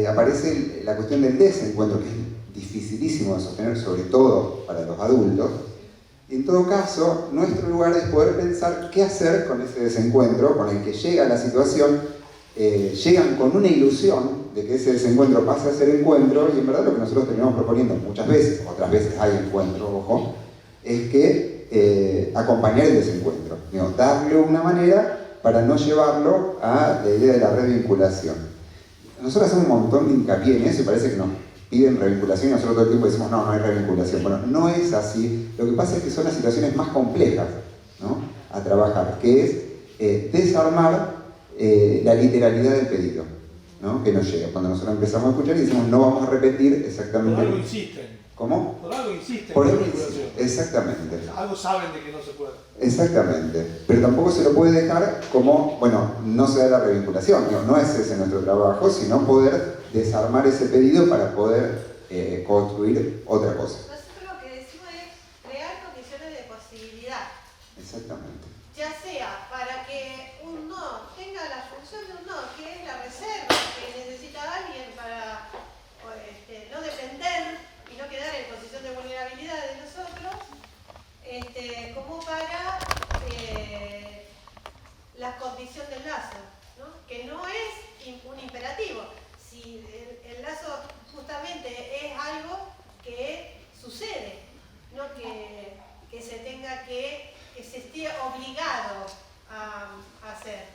aparece la cuestión del desencuentro, que es dificilísimo de sostener, sobre todo para los adultos. Y en todo caso, nuestro lugar es poder pensar qué hacer con ese desencuentro, con el que llega la situación llegan con una ilusión de que ese desencuentro pase a ser encuentro, y en verdad lo que nosotros terminamos proponiendo muchas veces, otras veces hay encuentro, ojo, es que acompañar el desencuentro, digo, darle una manera para no llevarlo a la idea de la revinculación. Nosotros hacemos un montón de hincapié en eso y parece que nos piden revinculación y nosotros todo el tiempo decimos no hay revinculación. Bueno, no es así. Lo que pasa es que son las situaciones más complejas, ¿no?, a trabajar, que es desarmar la literalidad del pedido, ¿no?, que nos llega. Cuando nosotros empezamos a escuchar y decimos no vamos a repetir exactamente. Por algo insisten. ¿Cómo? Por algo insisten. Por en algo la vinculación. exactamente. Algo saben de que no se puede. Exactamente. Pero tampoco se lo puede dejar como, bueno, no se da la revinculación. No es ese nuestro trabajo, sino poder desarmar ese pedido para poder construir otra cosa. Nosotros lo que decimos es crear condiciones de posibilidad. Exactamente. Ya sea para que un no tenga la función de un no, que es la reserva que necesita alguien para no depender y no quedar en posición de vulnerabilidad de nosotros, como para la condición del lazo, ¿no? Que no es un imperativo. Si el lazo justamente es algo que sucede, no que se tenga que se esté obligado a hacer.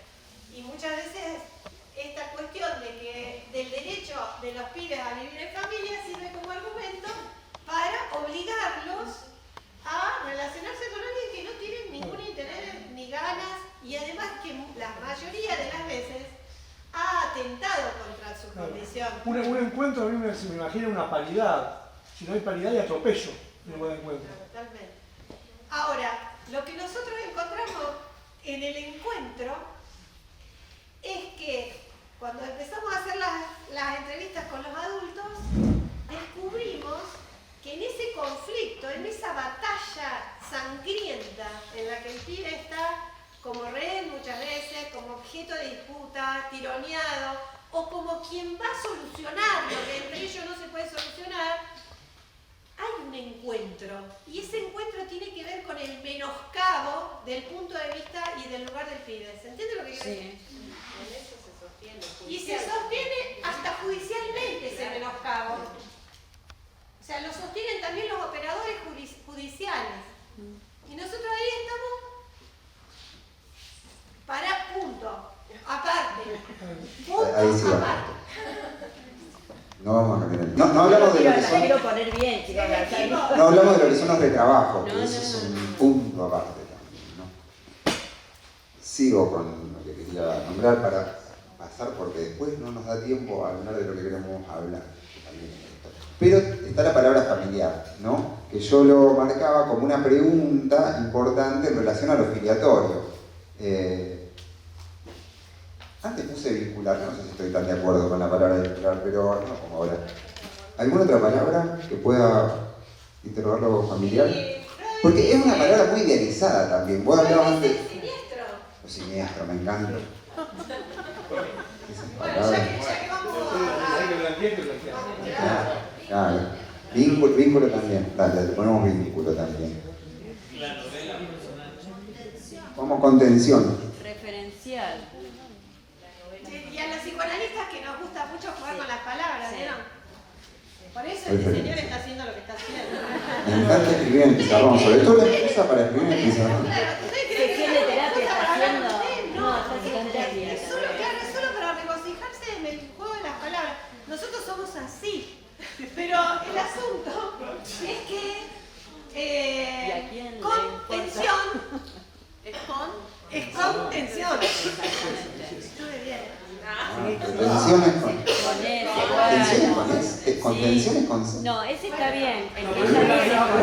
Y muchas veces esta cuestión de que del derecho de los pibes a vivir en familia sirve como argumento para obligarlos a relacionarse con alguien que no tiene ningún interés ni ganas, y además que la mayoría de las veces ha atentado contra su condición. Un encuentro a mí se me imagina una paridad. Si no hay paridad hay atropello en un buen encuentro. Totalmente. Ahora, lo que nosotros encontramos en el encuentro es que cuando empezamos a hacer las entrevistas con los adultos, descubrimos que en ese conflicto, en esa batalla sangrienta en la que el pibe está como rehén muchas veces, como objeto de disputa, tironeado, o como quien va a solucionar lo que entre ellos no se puede solucionar, hay un encuentro. Y ese encuentro tiene que ver con el menoscabo del punto de vista y del lugar del pibe. ¿Se entiende lo que quiero decir? En eso se sostiene. Y se sostiene hasta judicialmente ese menoscabo. O sea, lo sostienen también los operadores judiciales. Y nosotros ahí estamos para punto, aparte. Punto Ahí sí va. aparte. No vamos a cambiar. No hablamos de lo que La son. quiero poner bien, chicos. No hablamos de lo que son los retrabajos, que No, eso no, es no. un punto aparte también, ¿no? Sigo con lo que quería nombrar para pasar, porque después no nos da tiempo a hablar de lo que queremos hablar. Pero está la palabra familiar, ¿no?, que yo lo marcaba como una pregunta importante en relación a lo filiatorio. Antes puse vincular, no sé si estoy tan de acuerdo con la palabra vincular, pero no como ahora. ¿Alguna otra palabra que pueda interrogar lo familiar? Porque es una palabra muy idealizada también. Vos hablabas antes. Siniestro. Lo siniestro, me encanta. Bueno, ya que vamos a... Hay que blanquear, hay que blanquear. Claro. Vínculo también. Dale, le ponemos vínculo también. La novela personal. Como contención. Referencial. Y a los psicoanalistas que nos gusta mucho jugar con las palabras, Sí. ¿vieron? Por eso este señor está haciendo lo que está haciendo. Me encanta escribir en pizarrón, sobre todo la empresa para escribir en pizarrón. Claro, ¿ustedes creen Sección de terapia está para hablar con haciendo. ustedes? No, está haciendo terapia. Es solo, claro, es solo para regocijarse en el juego de las palabras. Nosotros somos así. Pero el asunto es que ¿Y a quién le con importa? tensión Es con. es con tensión. Estuve bien. Contención es con. Contención es con S. Contención es con. No, ese está bien. El que ella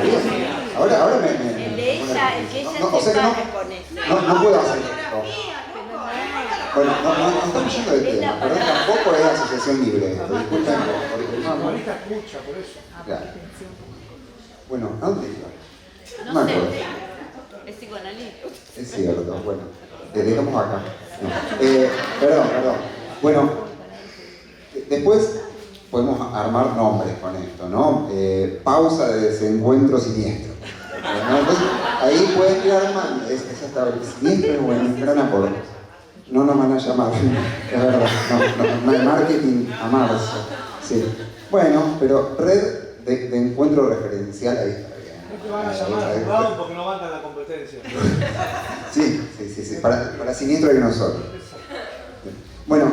dice Ahora me. el de ella, el que ella No, o se sea, paga con eso. no puedo hacer esto. Ortografía, loco. Bueno, no estamos yendo de tema, pero tampoco es asociación libre. Disculpen, porque La no. analista escucha, por eso. Claro. Bueno, ¿a dónde iba? No me sé. acuerdo. Es psicoanalista. Es cierto, bueno. Dejamos acá. No. Perdón. Bueno, después podemos armar nombres con esto, ¿no? Pausa de desencuentro siniestro. ¿No? Entonces, ahí pueden ir armando. Esa está siniestro es un gran aporte. No nos van a llamar, es verdad. No hay marketing a marzo. Sí. Bueno, pero red de encuentro referencial ahí está bien. No te van a llamar a juzgado porque no van a la competencia. Sí. Para siniestro hay uno solo. Bueno,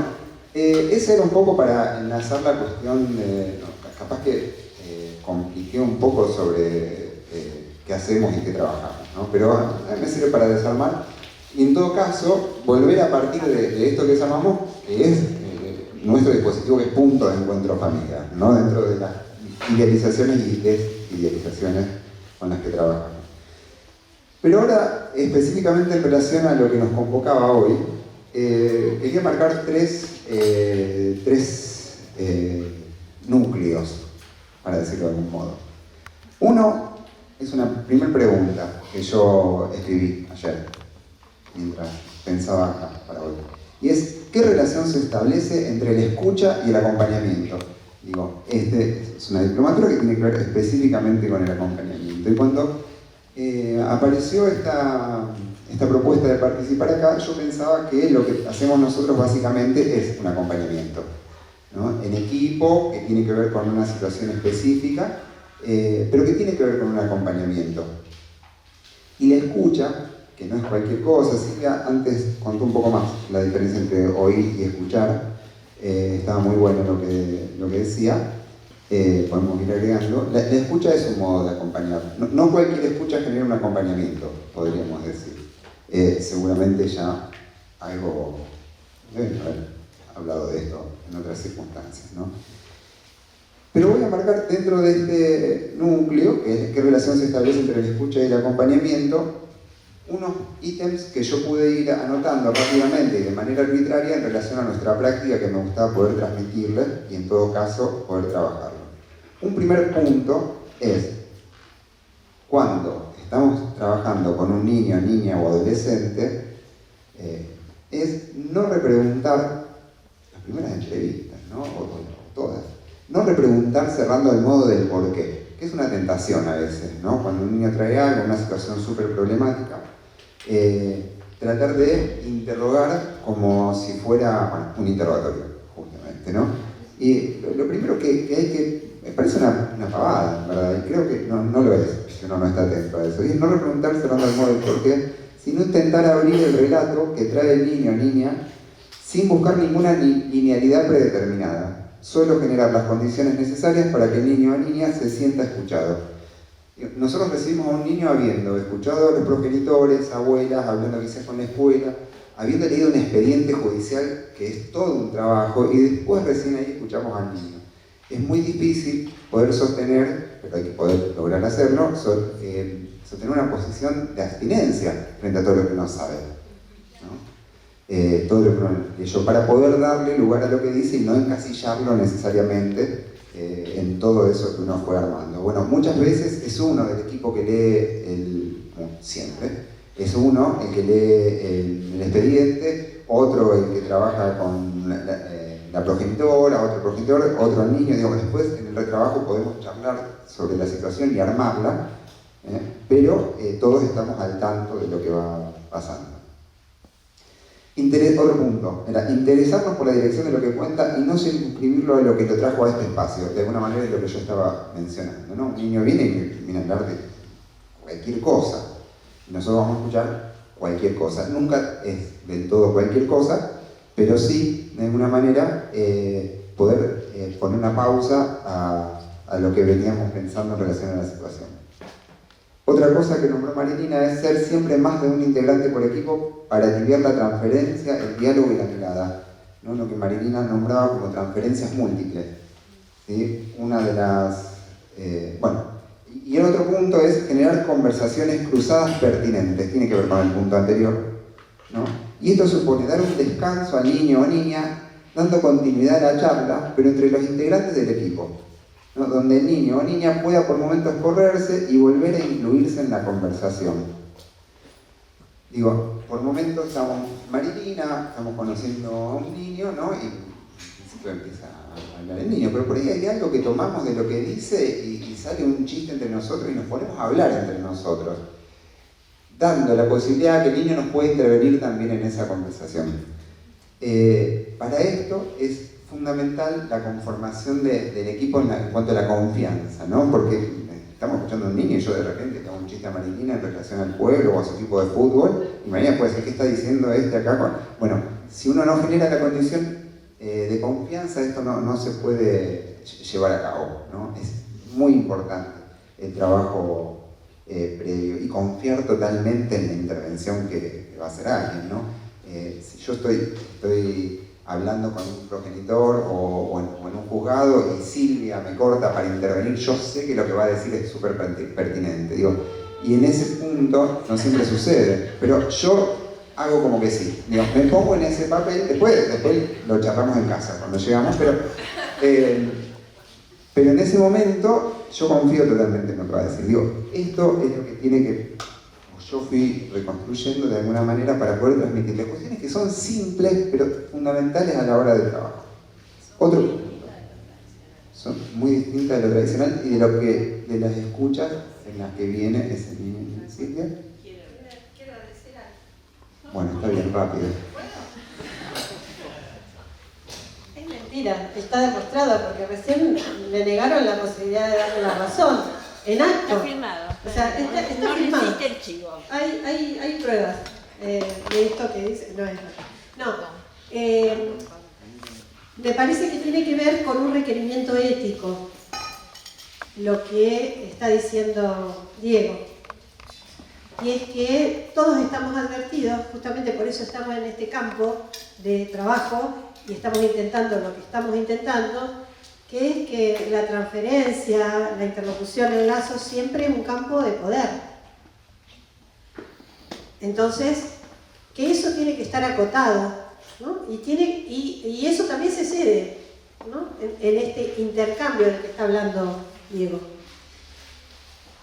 ese era un poco para enlazar la cuestión de... capaz que compliqué un poco sobre qué hacemos y qué trabajamos, ¿no? Pero a mí me sirve para desarmar y en todo caso volver a partir de esto que llamamos, que es nuestro dispositivo, que es punto de encuentro familiar, ¿no? Dentro de las idealizaciones y desidealizaciones con las que trabajamos. Pero ahora, específicamente en relación a lo que nos convocaba hoy, quería marcar tres núcleos, para decirlo de algún modo. Uno es una primera pregunta que yo escribí ayer, mientras pensaba acá para hoy. Y es, ¿qué relación se establece entre la escucha y el acompañamiento? Digo, es una diplomatura que tiene que ver específicamente con el acompañamiento. Y cuando apareció esta propuesta de participar acá, yo pensaba que lo que hacemos nosotros básicamente es un acompañamiento, ¿no? En equipo, que tiene que ver con una situación específica, pero que tiene que ver con un acompañamiento. Y la escucha, que no es cualquier cosa, Silvia antes contó un poco más la diferencia entre oír y escuchar, estaba muy bueno lo que decía, podemos ir agregando. La escucha es un modo de acompañar, no cualquier escucha genera un acompañamiento, podríamos decir. Seguramente ya algo deben haber hablado de esto en otras circunstancias, ¿no? Pero voy a marcar dentro de este núcleo, que es qué relación se establece entre la escucha y el acompañamiento, unos ítems que yo pude ir anotando rápidamente y de manera arbitraria en relación a nuestra práctica, que me gustaba poder transmitirles y en todo caso poder trabajarlo. Un primer punto es cuando estamos trabajando con un niño, niña o adolescente, es no repreguntar las primeras entrevistas, ¿no? O todas. No repreguntar cerrando el modo del por qué, que es una tentación a veces, ¿no? Cuando un niño trae algo, una situación súper problemática, tratar de interrogar como si fuera un interrogatorio, justamente, ¿no? Y lo primero que hay que... Me parece una pavada, ¿verdad? Y creo que no lo es, si uno no está atento a eso. Y es no repreguntar cerrando el modo del por qué, sino intentar abrir el relato que trae el niño o niña sin buscar ninguna linealidad predeterminada. Solo generar las condiciones necesarias para que el niño o niña se sienta escuchado. Nosotros recibimos a un niño habiendo escuchado a los progenitores, abuelas, hablando quizás con la escuela, habiendo leído un expediente judicial que es todo un trabajo, y después recién ahí escuchamos al niño. Es muy difícil poder sostener, pero hay que poder lograr hacerlo, sostener una posición de abstinencia frente a todo lo que uno sabe, ¿no? Todo lo que uno leyó, para poder darle lugar a lo que dice y no encasillarlo necesariamente en todo eso que uno fue armando. Bueno, muchas veces es uno del equipo que lee, siempre, es uno el que lee el expediente, otro el que trabaja con la progenitora, otro progenitor, otro niño. Digo, después en el retrabajo podemos charlar sobre la situación y armarla, pero todos estamos al tanto de lo que va pasando. Otro punto, era interesarnos por la dirección de lo que cuenta y no circunscribirlo a lo que lo trajo a este espacio. De alguna manera es lo que yo estaba mencionando, ¿no? Un niño viene y viene a hablar de cualquier cosa, y nosotros vamos a escuchar cualquier cosa. Nunca es del todo cualquier cosa, pero sí, de alguna manera, poder poner una pausa a lo que veníamos pensando en relación a la situación. Otra cosa que nombró Marilina es ser siempre más de un integrante por equipo para aliviar la transferencia, el diálogo y la mirada, ¿no? Lo que Marilina nombraba como transferencias múltiples, ¿sí? Una de las... y el otro punto es generar conversaciones cruzadas pertinentes, tiene que ver con el punto anterior, ¿no? Y esto supone dar un descanso al niño o niña, dando continuidad a la charla, pero entre los integrantes del equipo, ¿no? Donde el niño o niña pueda por momentos correrse y volver a incluirse en la conversación. Digo, por momentos estamos Marilina, estamos conociendo a un niño, ¿no? Y al principio empieza a hablar el niño, pero por ahí hay algo que tomamos de lo que dice y sale un chiste entre nosotros y nos ponemos a hablar entre nosotros, dando la posibilidad que el niño nos pueda intervenir también en esa conversación. Para esto es fundamental la conformación del equipo en cuanto a la confianza, ¿no? Porque estamos escuchando a un niño y yo de repente hago un chiste a Mariquina en relación al pueblo o a su equipo de fútbol, y mañana puede decir, ¿qué está diciendo este acá? Bueno, si uno no genera la condición de confianza, esto no se puede llevar a cabo, ¿no? Es muy importante el trabajo previo y confiar totalmente en la intervención que va a hacer alguien, ¿no? Si yo estoy hablando con un progenitor o en un juzgado y Silvia me corta para intervenir, yo sé que lo que va a decir es súper pertinente, digo, y en ese punto no siempre sucede, pero yo hago como que sí, digo, me pongo en ese papel, después lo charlamos en casa cuando llegamos, pero en ese momento yo confío totalmente en lo que va a decir, digo, esto es lo que tiene que... Yo fui reconstruyendo de alguna manera para poder transmitirle cuestiones que son simples pero fundamentales a la hora del trabajo. Otro punto. Son muy distintas de lo tradicional y de las escuchas en las que viene ese niño. ¿Silvia? Quiero decir algo. Bueno, está bien, rápido. Es mentira, está demostrado porque recién le negaron la posibilidad de darle la razón. En acto. Está filmado. O sea, está no filmado. resiste el chivo. Hay pruebas de esto que dice. No es verdad. Me parece que tiene que ver con un requerimiento ético, lo que está diciendo Diego. Y es que todos estamos advertidos, justamente por eso estamos en este campo de trabajo y estamos intentando lo que estamos intentando, que es que la transferencia, la interlocución, el lazo, siempre es un campo de poder. Entonces, que eso tiene que estar acotado, ¿no? Y eso también se cede, ¿no? en este intercambio del que está hablando Diego.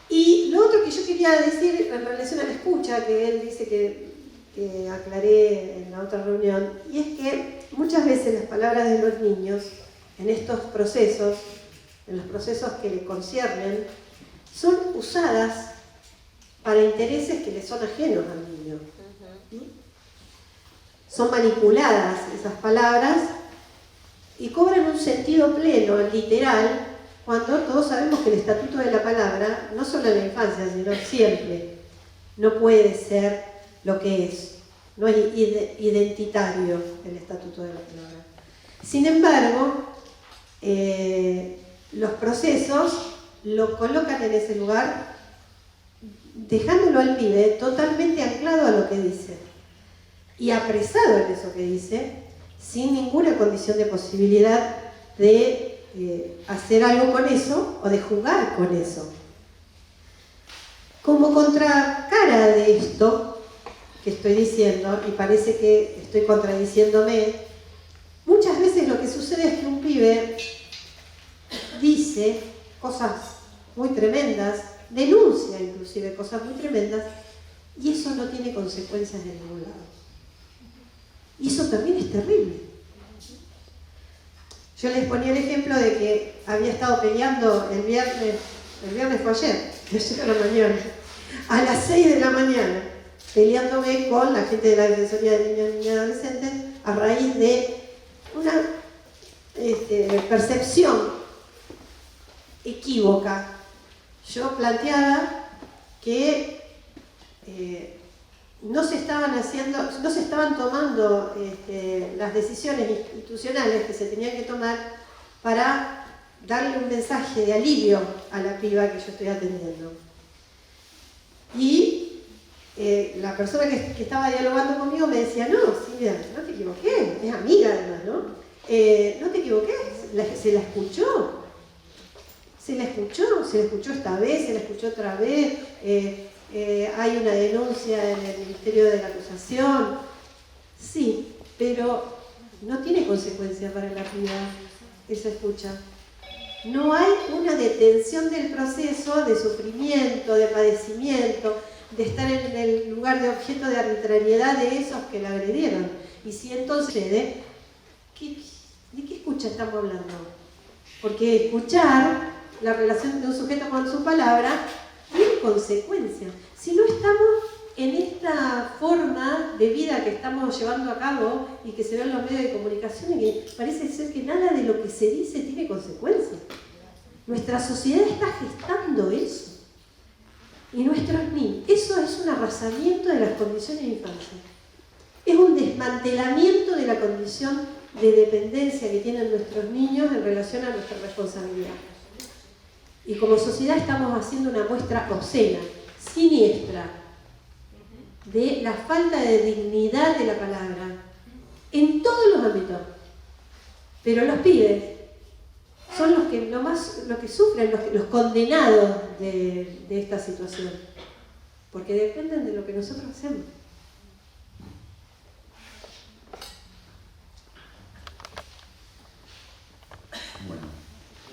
Y lo otro que yo quería decir en relación a la escucha, que él dice que aclaré en la otra reunión, y es que muchas veces las palabras de los niños en estos procesos, en los procesos que le conciernen, son usadas para intereses que le son ajenos al niño. ¿Sí? Son manipuladas esas palabras y cobran un sentido pleno, literal, cuando todos sabemos que el estatuto de la palabra, no solo en la infancia, sino siempre, no puede ser lo que es. No es identitario el estatuto de la palabra. Sin embargo, los procesos lo colocan en ese lugar, dejándolo al pibe totalmente anclado a lo que dice y apresado en eso que dice, sin ninguna condición de posibilidad de hacer algo con eso o de jugar con eso. Como contracara de esto que estoy diciendo, y parece que estoy contradiciéndome, muchas veces lo que sucede es que un pibe dice cosas muy tremendas, denuncia inclusive cosas muy tremendas, y eso no tiene consecuencias de ningún lado. Y eso también es terrible. Yo les ponía el ejemplo de que había estado peleando el viernes fue ayer a la mañana, a las 6 de la mañana, peleándome con la gente de la Defensoría de Niños, Niñas y Adolescentes a raíz de una percepción equívoca. Yo planteaba que no se estaban tomando las decisiones institucionales que se tenían que tomar para darle un mensaje de alivio a la piba que yo estoy atendiendo. Y la persona que estaba dialogando conmigo me decía, no, Silvia, no te equivoqué, es amiga además, ¿no? No te equivoqué, se la escuchó. Se la escuchó esta vez, se la escuchó otra vez, hay una denuncia en el Ministerio de la Acusación. Sí, pero no tiene consecuencia para la piba esa escucha. No hay una detención del proceso de sufrimiento, de padecimiento, de estar en el lugar de objeto de arbitrariedad de esos que la agredieron. Y si entonces, ¿de qué escucha estamos hablando? Porque escuchar la relación de un sujeto con su palabra tiene consecuencias. Si no estamos en esta forma de vida que estamos llevando a cabo y que se ve en los medios de comunicación, y que parece ser que nada de lo que se dice tiene consecuencias. Nuestra sociedad está gestando eso. Y nuestros niños, eso es un arrasamiento de las condiciones de infancia. Es un desmantelamiento de la condición de dependencia que tienen nuestros niños en relación a nuestra responsabilidad. Y como sociedad estamos haciendo una muestra obscena, siniestra, de la falta de dignidad de la palabra, en todos los ámbitos. Pero los pibes son los que sufren, los condenados de esta situación, porque dependen de lo que nosotros hacemos. Bueno,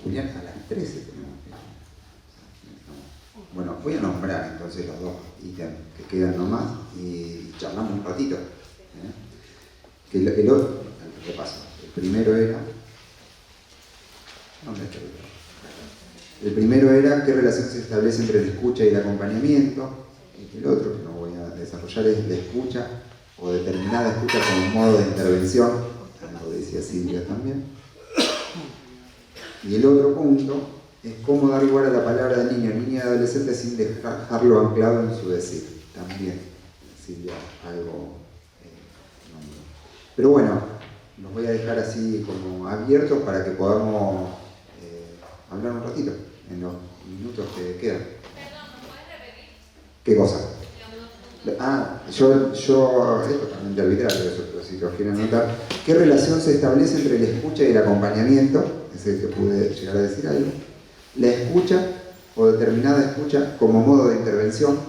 Julián, a las 13 tenemos que... Bueno, voy a nombrar entonces los dos ítems que quedan nomás y charlamos un ratito. Que el otro, repaso, el primero era... ¿Dónde está el otro? El primero era qué relación se establece entre la escucha y el acompañamiento. Y el otro, que no voy a desarrollar, es la escucha o determinada escucha como modo de intervención. Lo decía Silvia también. Y el otro punto es cómo dar lugar a la palabra de niño, niña y adolescente sin dejarlo anclado en su decir. También, Silvia, algo nombró. Pero bueno, los voy a dejar así como abiertos para que podamos hablar un ratito en los minutos que quedan. Perdón, ¿me puedes repetir? ¿Qué cosa? Yo es totalmente arbitrario eso, pero si los quieren notar. ¿Qué relación se establece entre la escucha y el acompañamiento? Es el que pude llegar a decir algo. La escucha o determinada escucha como modo de intervención.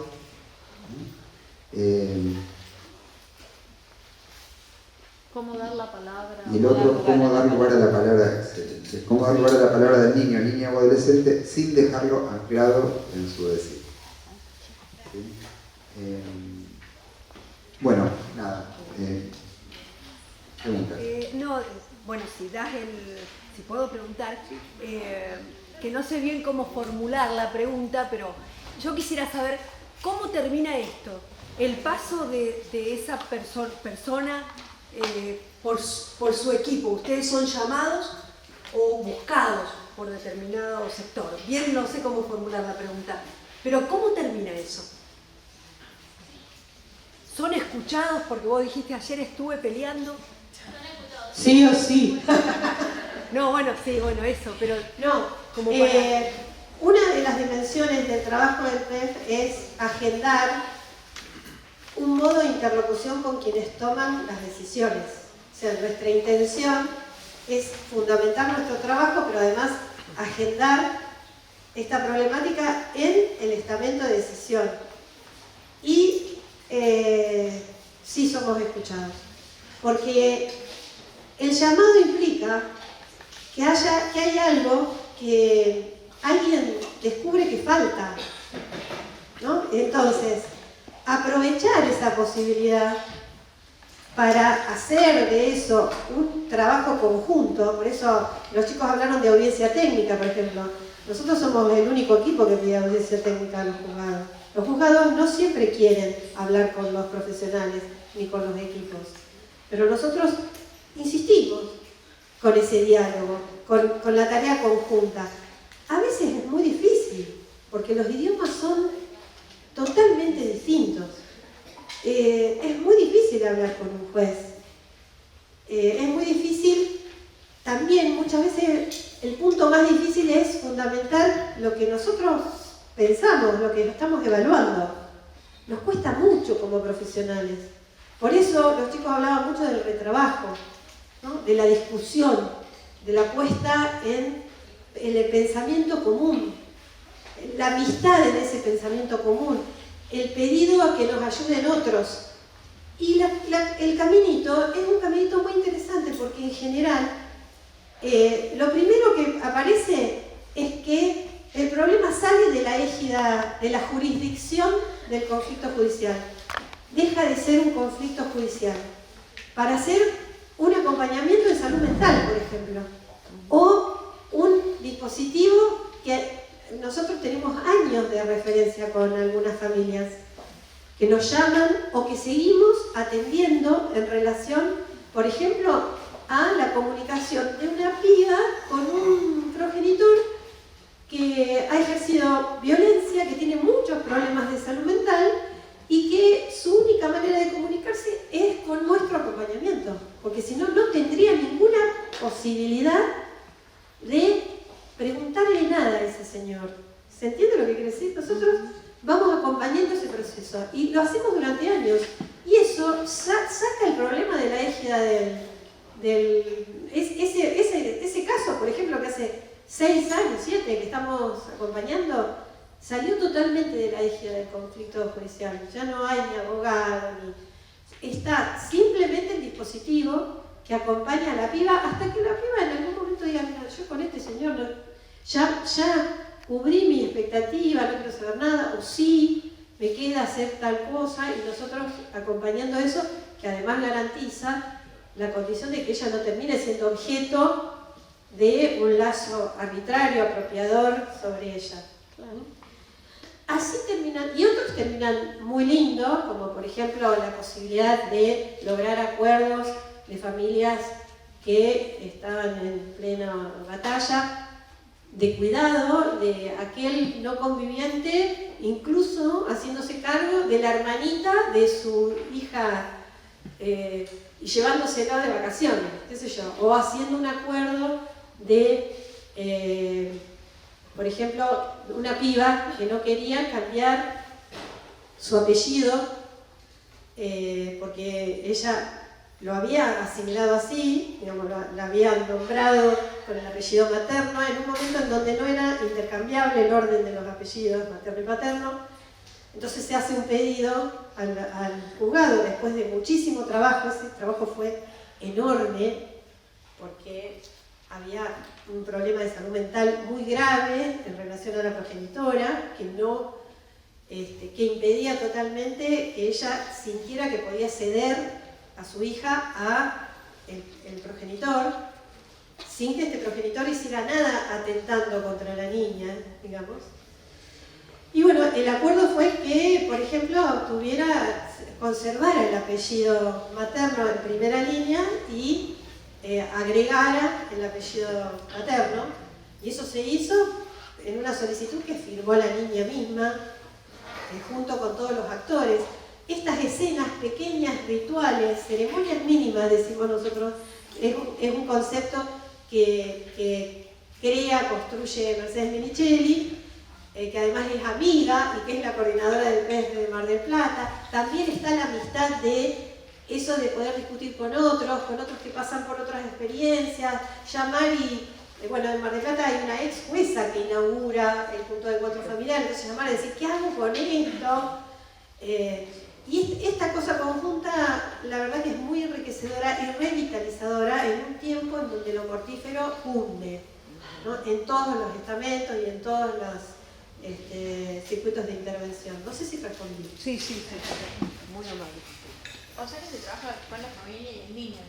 ¿Cómo dar la palabra? Y el otro, cómo dar lugar a la palabra, excelente. Cómo dar lugar a la palabra del niño, niña o adolescente sin dejarlo anclado en su decir. ¿Sí? Bueno, nada. Preguntas. No, bueno, si puedo preguntar, que no sé bien cómo formular la pregunta, pero yo quisiera saber cómo termina esto, el paso de esa persona por su equipo. ¿Ustedes son llamados o buscados por determinado sector? Bien, no sé cómo formular la pregunta, pero ¿cómo termina eso? ¿Son escuchados? Porque vos dijiste ayer estuve peleando. Sí o sí. No, bueno, sí, bueno, eso, pero No, como para... una de las dimensiones del trabajo del PEF es agendar un modo de interlocución con quienes toman las decisiones. O sea, nuestra intención es fundamentar nuestro trabajo, pero además agendar esta problemática en el estamento de decisión. Y sí somos escuchados, porque el llamado implica que hay algo que alguien descubre que falta, ¿no? Entonces, aprovechar esa posibilidad para hacer de eso un trabajo conjunto. Por eso los chicos hablaron de audiencia técnica, por ejemplo. Nosotros somos el único equipo que pide audiencia técnica a los juzgados. Los juzgados no siempre quieren hablar con los profesionales ni con los equipos, pero nosotros insistimos con ese diálogo, con la tarea conjunta. A veces es muy difícil, porque los idiomas son totalmente distintos. Es muy difícil hablar con un juez. Es muy difícil, también muchas veces el punto más difícil es fundamentar lo que nosotros pensamos, lo que estamos evaluando. Nos cuesta mucho como profesionales. Por eso los chicos hablaban mucho del retrabajo, ¿no? De la discusión, de la puesta en el pensamiento común, la amistad en ese pensamiento común, el pedido a que nos ayuden otros. Y el caminito es un caminito muy interesante porque en general lo primero que aparece es que el problema sale de la égida, de la jurisdicción del conflicto judicial. Deja de ser un conflicto judicial para ser un acompañamiento de salud mental, por ejemplo, o un dispositivo que nosotros tenemos años de referencia con algunas familias. que nos llaman o que seguimos atendiendo en relación, por ejemplo, a la comunicación de una piba con un progenitor que ha ejercido violencia, que tiene muchos problemas de salud mental y que su única manera de comunicarse es con nuestro acompañamiento, porque si no, no tendría ninguna posibilidad de preguntarle nada a ese señor. ¿Se entiende lo que quiere decir? Nosotros vamos acompañando ese proceso y lo hacemos durante años y eso saca el problema de la égida ese caso, por ejemplo, que hace 6 años, 7 que estamos acompañando, salió totalmente de la égida del conflicto judicial. Ya no hay ni abogado, está simplemente el dispositivo que acompaña a la piba hasta que la piba en algún momento diga, mira, yo con este señor no, ya cubrí mi expectativa, no quiero saber nada, o sí, me queda hacer tal cosa, y nosotros acompañando eso, que además garantiza la condición de que ella no termine siendo objeto de un lazo arbitrario, apropiador sobre ella. Así terminan, y otros terminan muy lindos, como por ejemplo la posibilidad de lograr acuerdos de familias que estaban en plena batalla, de cuidado de aquel no conviviente, incluso haciéndose cargo de la hermanita de su hija y llevándosela de vacaciones, qué sé yo, o haciendo un acuerdo de, por ejemplo, una piba que no quería cambiar su apellido porque ella lo había asimilado así, digamos, la habían nombrado con el apellido materno en un momento en donde no era intercambiable el orden de los apellidos materno y paterno. Entonces se hace un pedido al juzgado después de muchísimo trabajo. Ese trabajo fue enorme porque había un problema de salud mental muy grave en relación a la progenitora que impedía totalmente que ella sintiera que podía ceder a su hija a el progenitor, sin que este progenitor hiciera nada atentando contra la niña, digamos. Y bueno, el acuerdo fue que, por ejemplo, conservara el apellido materno en primera línea y agregara el apellido paterno. Y eso se hizo en una solicitud que firmó la niña misma, junto con todos los actores. Estas escenas pequeñas, rituales, ceremonias mínimas, decimos nosotros, es un concepto que construye Mercedes Menichelli, que además es amiga y que es la coordinadora del PES de Mar del Plata. También está la amistad de eso de poder discutir con otros que pasan por otras experiencias, llamar y... Bueno, en Mar del Plata hay una ex jueza que inaugura el punto de encuentro familiar, entonces llamar y decir, ¿qué hago con esto? Y esta cosa conjunta, la verdad que es muy enriquecedora y revitalizadora en un tiempo en donde lo mortífero hunde, ¿no? En todos los estamentos y en todos los circuitos de intervención. No sé si respondí. Sí, muy amable. O sea que se trabaja con la familia y el niño.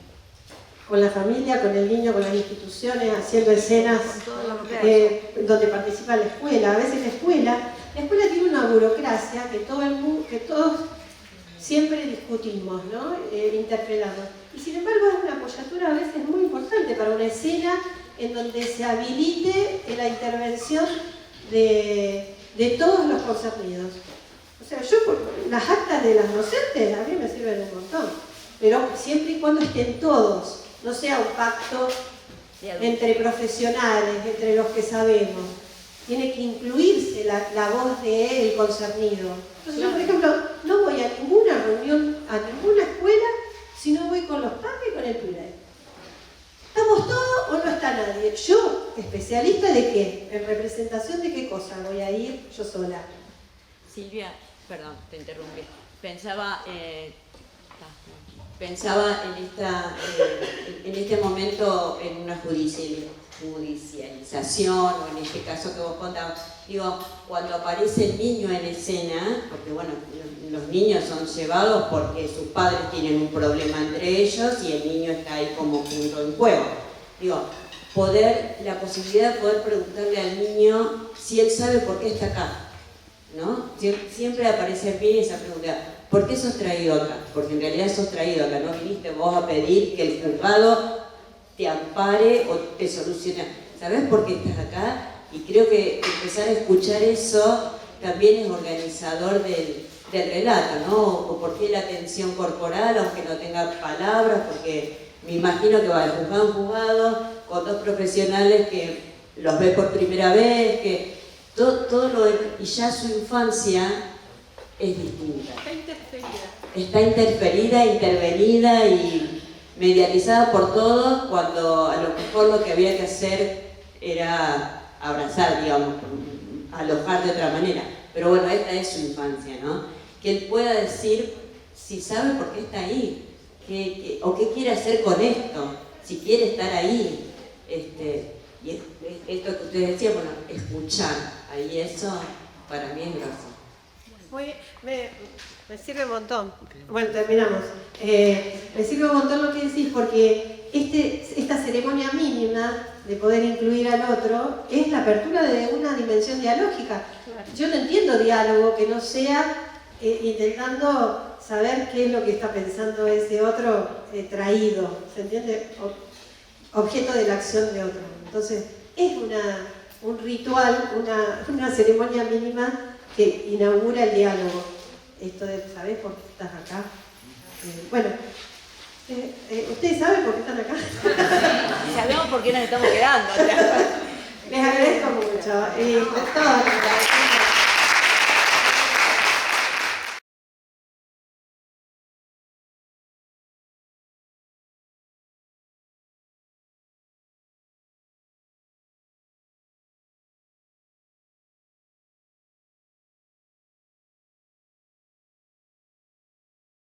Con la familia, con el niño, con las instituciones, haciendo escenas donde participa la escuela. A veces la escuela tiene una burocracia que todos siempre discutimos, ¿no? Interpelamos. Y sin embargo es una apoyatura a veces muy importante para una escena en donde se habilite la intervención de todos los concernidos. O sea, las actas de las docentes a mí me sirven un montón, pero siempre y cuando estén todos, no sea un pacto entre profesionales, entre los que sabemos. Tiene que incluirse la voz del concernido. Entonces yo, por ejemplo, no voy a ninguna reunión, a ninguna escuela, si no voy con los padres y con el PIDE. ¿Estamos todos o no está nadie? Yo, especialista de qué, en representación de qué cosa voy a ir yo sola. Silvia, perdón, te interrumpí. Pensaba en este momento en una judicialización, o en este caso que vos contabas. Digo, cuando aparece el niño en escena, porque bueno, los niños son llevados porque sus padres tienen un problema entre ellos y el niño está ahí como punto en juego. Digo, la posibilidad de poder preguntarle al niño si él sabe por qué está acá, ¿no? Siempre aparece bien esa pregunta. ¿por qué sos traído acá? Porque en realidad sos traído acá, no viniste vos a pedir que el juzgado te ampare o te solucione. ¿Sabés por qué estás acá? Y creo que empezar a escuchar eso también es organizador del relato, ¿no? O por qué la tensión corporal, aunque no tenga palabras, porque me imagino que va de juzgado en juzgado con dos profesionales que los ves por primera vez, que todo lo y ya su infancia es distinta. Está interferida. Está interferida, intervenida y mediatizada por todos, cuando a lo mejor lo que había que hacer era abrazar, digamos, alojar de otra manera. Pero bueno, esta es su infancia, ¿no? Que él pueda decir si sabe por qué está ahí, o qué quiere hacer con esto, si quiere estar ahí. Y esto que ustedes decían, bueno, escuchar, ahí eso para mí es grosso. Me sirve un montón. Bueno, terminamos. Me sirve un montón lo que decís, porque esta ceremonia mínima de poder incluir al otro es la apertura de una dimensión dialógica. Yo no entiendo diálogo que no sea intentando saber qué es lo que está pensando ese otro traído, ¿se entiende? Objeto de la acción de otro. Entonces, es un ritual, una ceremonia mínima que inaugura el diálogo. Esto de, ¿sabés por qué estás acá? Bueno, ¿ustedes saben por qué están acá? Sabemos por qué nos estamos quedando. Les agradezco mucho.